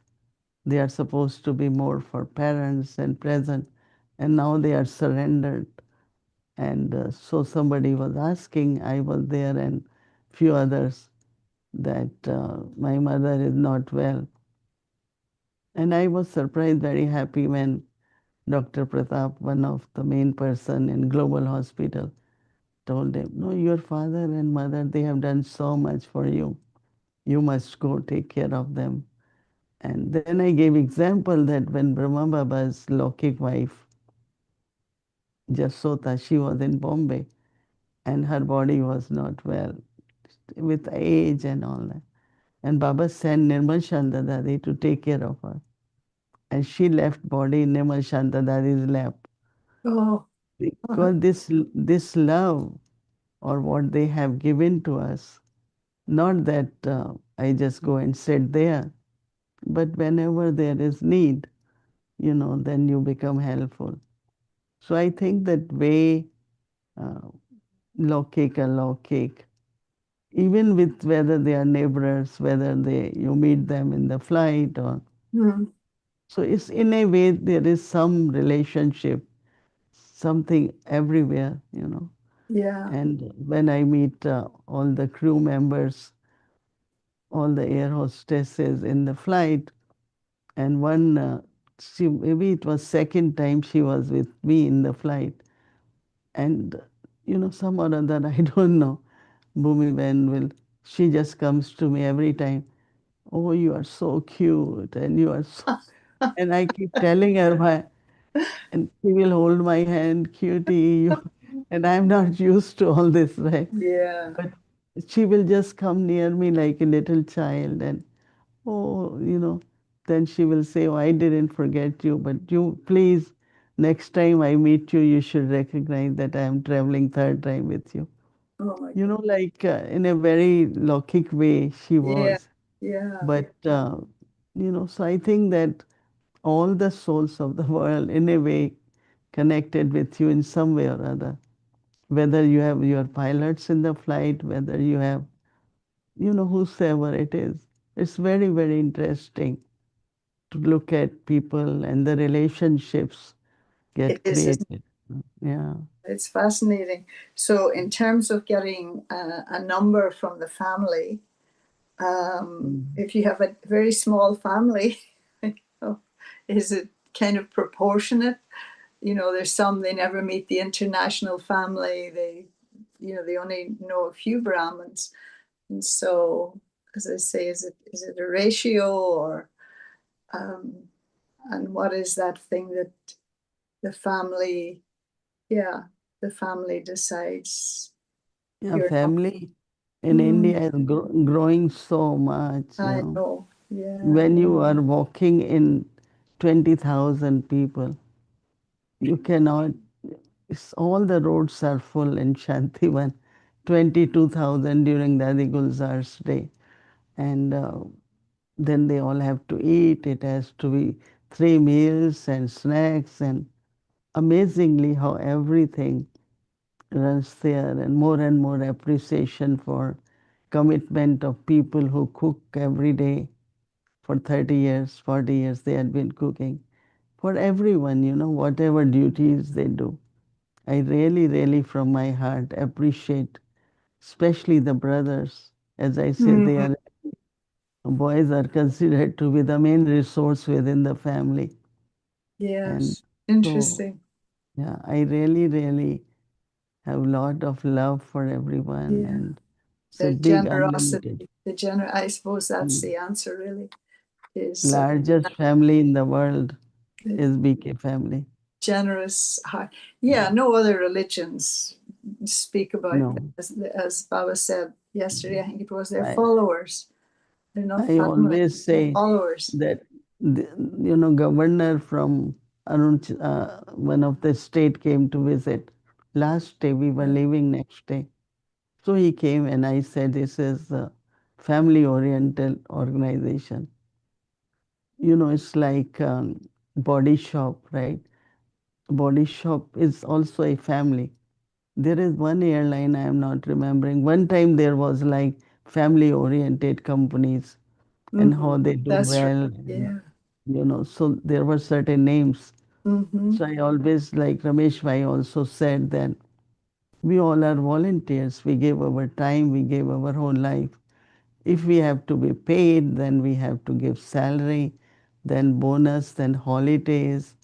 they are supposed to be more for parents and present, and now they are surrendered. And so somebody was asking, I was there and few others, that my mother is not well. And I was surprised, very happy when Dr. Pratap, one of the main person in Global Hospital, told him, no, your father and mother, they have done so much for you. You must go take care of them. And then I gave example that when Brahma Baba's Lokik wife, Jasota, she was in Bombay and her body was not well with age and all that. And Baba sent Nirmal Shanta Dadi to take care of her. And she left body in Nirmal Shanta Dadi's lap. Oh, Because this love, or what they have given to us, not that I just go and sit there, but whenever there is need, then you become helpful. So I think that way, uh, Lokik or Lokik, even with whether they are neighbors, whether you meet them in the flight or mm, so, it's in a way there is some relationship, something everywhere. yeah. And when I meet all the crew members, all the air hostesses in the flight, and one, she maybe it was second time she was with me in the flight, and some or other I don't know, Bhumi Ben will, she just comes to me every time. Oh, you are so cute, and you are so, and I keep telling her why, and she will hold my hand, cutie, and I'm not used to all this, right? Yeah. But she will just come near me like a little child, and oh, then she will say, oh, I didn't forget you, but you please, next time I meet you, you should recognize that I am traveling third time with you. Oh my God. Like in a very Lokik way she Yeah. was. Yeah. But, so I think that all the souls of the world, in a way, connected with you in some way or other. Whether you have your pilots in the flight, whether you have, whosoever it is. It's very, very interesting to look at people and the relationships It get is. created. Yeah. It's fascinating. So, in terms of getting a number from the family, Mm. if you have a very small family, is it kind of proportionate? There's some, they never meet the international family. They only know a few Brahmins. And so, as I say, is it a ratio, or um, and what is that thing that the family, yeah, the family decides Yeah, you're not. family in Mm, India is growing so much. I know. Yeah. When you are walking in 20,000 people, you cannot, all the roads are full in Shantivan, 22,000 during Dadi Gulzar's day. And then they all have to eat. It has to be 3 meals and snacks, and amazingly how everything runs there, and more appreciation for commitment of people who cook every day for 30 years, 40 years they had been cooking for everyone, whatever duties they do. I really, really from my heart appreciate, especially the brothers. As I say, they Mhm. are, boys are considered to be the main resource within the family. And Yes. so, Interesting. yeah, I really, really have a lot of love for everyone, Yeah. and it's a The big unlimited, generosity. I suppose that's mm, the answer, really, is largest family in the world the is BK family. generous heart. Yeah, no other religions speak about, No, as Baba said yesterday, I think it was, their I followers. They're not I family, always they're say followers. that the, governor from one of the state came to visit. Last day we were Yeah. leaving next day, so he came and I said, this is a family oriental organization. It's like Body Shop, right? Body Shop is also a family. There is one airline I am not remembering. One time there was like family-oriented companies and how they do That's right. well, and, Yeah. so there were certain names. Mm-hmm. So I always, like Ramesh Bhai also said, that we all are volunteers. We give our time, we give our whole life. If we have to be paid, then we have to give salary, then bonus, then holidays.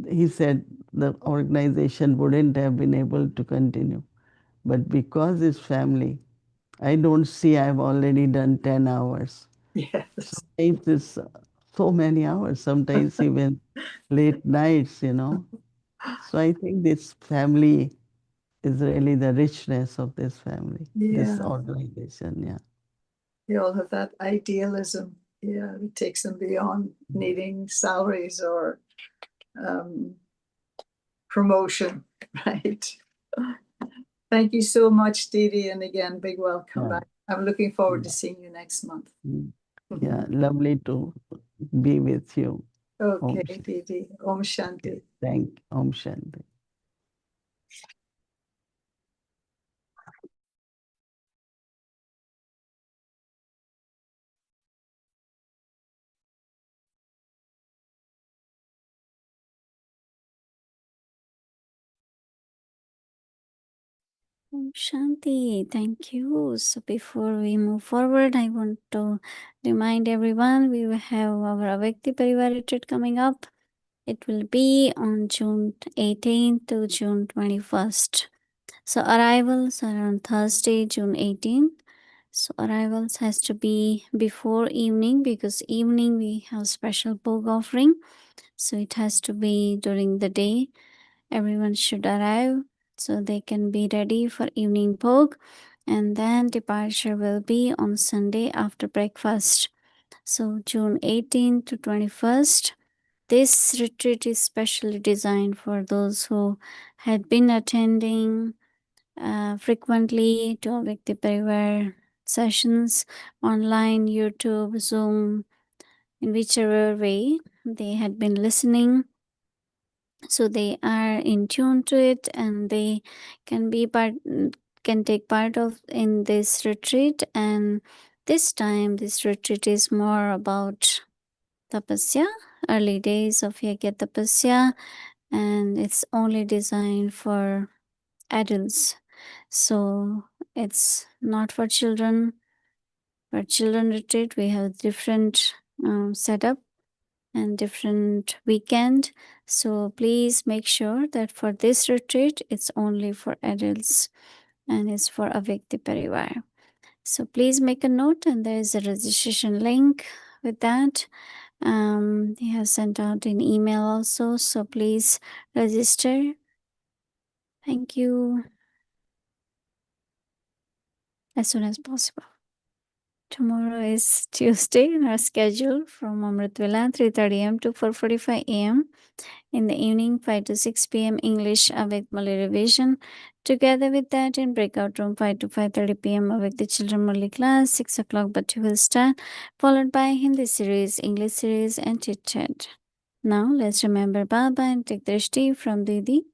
He said the organization wouldn't have been able to continue. But because it's family, I don't see I've already done 10 hours. Yes. Sometimes it's so many hours, sometimes even late nights. So I think this family is really the richness of this family, this Yeah. organization. Yeah. They all have that idealism. Yeah, it takes them beyond needing salaries or promotion, right? Thank you so much, Didi, and again, big welcome Yeah. back. I'm looking forward to Yeah. seeing you next month. Yeah, lovely to be with you. Okay, Om Shanti. Didi. Om Shanti. Thank Om Shanti. Om Shanti, thank you. So before we move forward, I want to remind everyone we will have our Avyakti Parivar retreat coming up. It will be on June 18th to June 21st. So arrivals are on Thursday, June 18th. So arrivals has to be before evening because evening we have special bhog offering. So it has to be during the day. Everyone should arrive so they can be ready for evening bhog. And then departure will be on Sunday after breakfast. So June 18th to 21st. This retreat is specially designed for those who had been attending frequently to Avyakti Parivar sessions online, YouTube, Zoom, in whichever way they had been listening. So they are in tune to it and they can take part of in this retreat. And this time this retreat is more about tapasya, early days of yagya tapasya, and it's only designed for adults. So it's not for children. For children retreat, we have different setup and different weekend. So please make sure that for this retreat, it's only for adults and it's for Avyakti Parivar. So please make a note, and there is a registration link with that. He has sent out an email also. So please register. Thank you. As soon as possible. Tomorrow is Tuesday in our schedule from Amritvila 3:30 am to 4:45 am. In the evening 5 to 6 p.m. English Avik Malay revision. Together with that in breakout room 5 to 5:30 p.m. Avik the children Malay class 6 o'clock but you will start, followed by Hindi series, English series and chit chat. Now let's remember Baba and take drishti from Didi.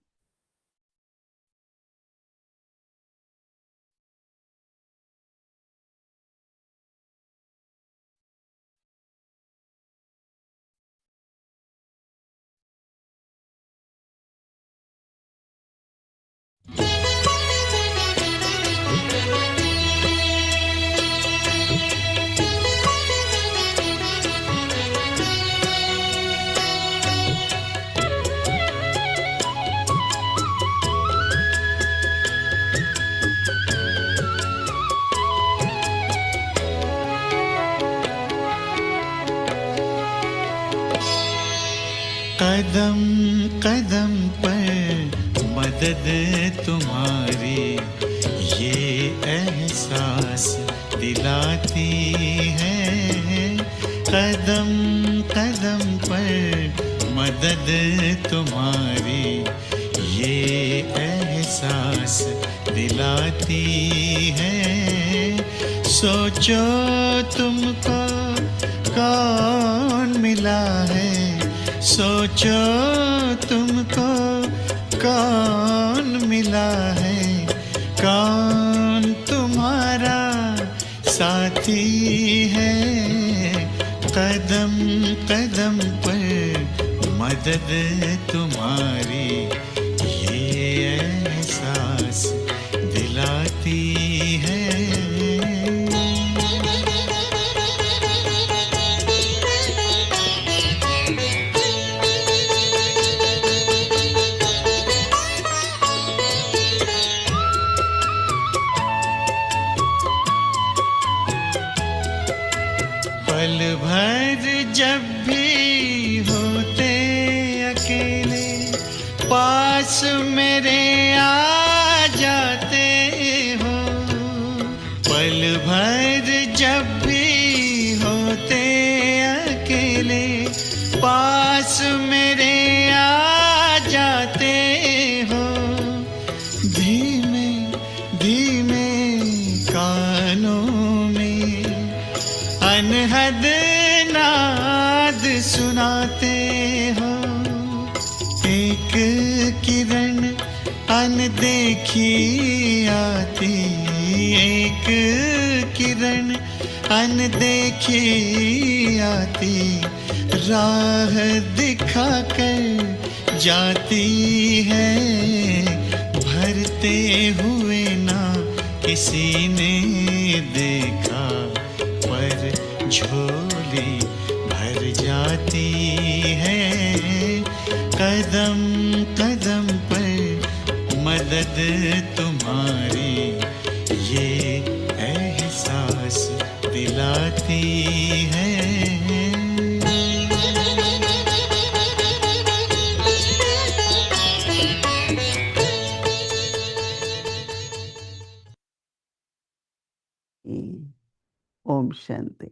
कदम कदम पर मदद तुम्हारी ये एहसास दिलाती है। कदम कदम पर मदद तुम्हारी ये एहसास दिलाती है। सोचो तुमको कौन मिला है, सोचो तुमको कौन मिला मिला है, कौन तुम्हारा साथी है। कदम कदम पर मदद तुम्हारी ये एहसास दिलाती है। पल भर जब भी होते अकेले, पास मेरे आ जाते हो। पल भर जब भी होते अकेले, पास मेरे आ जाते हो। धीमे धीमे कानों में अनहद नाद सुनाते हो। एक किरण अनदेखी आती, एक किरण अनदेखी आती, राह दिखाकर जाती है। भरते हुए ना किसी ने देखा, पर झोली भर जाती है। कदम कदम पर मदद तुम्हारी ये एहसास दिलाती है। ओम शांति।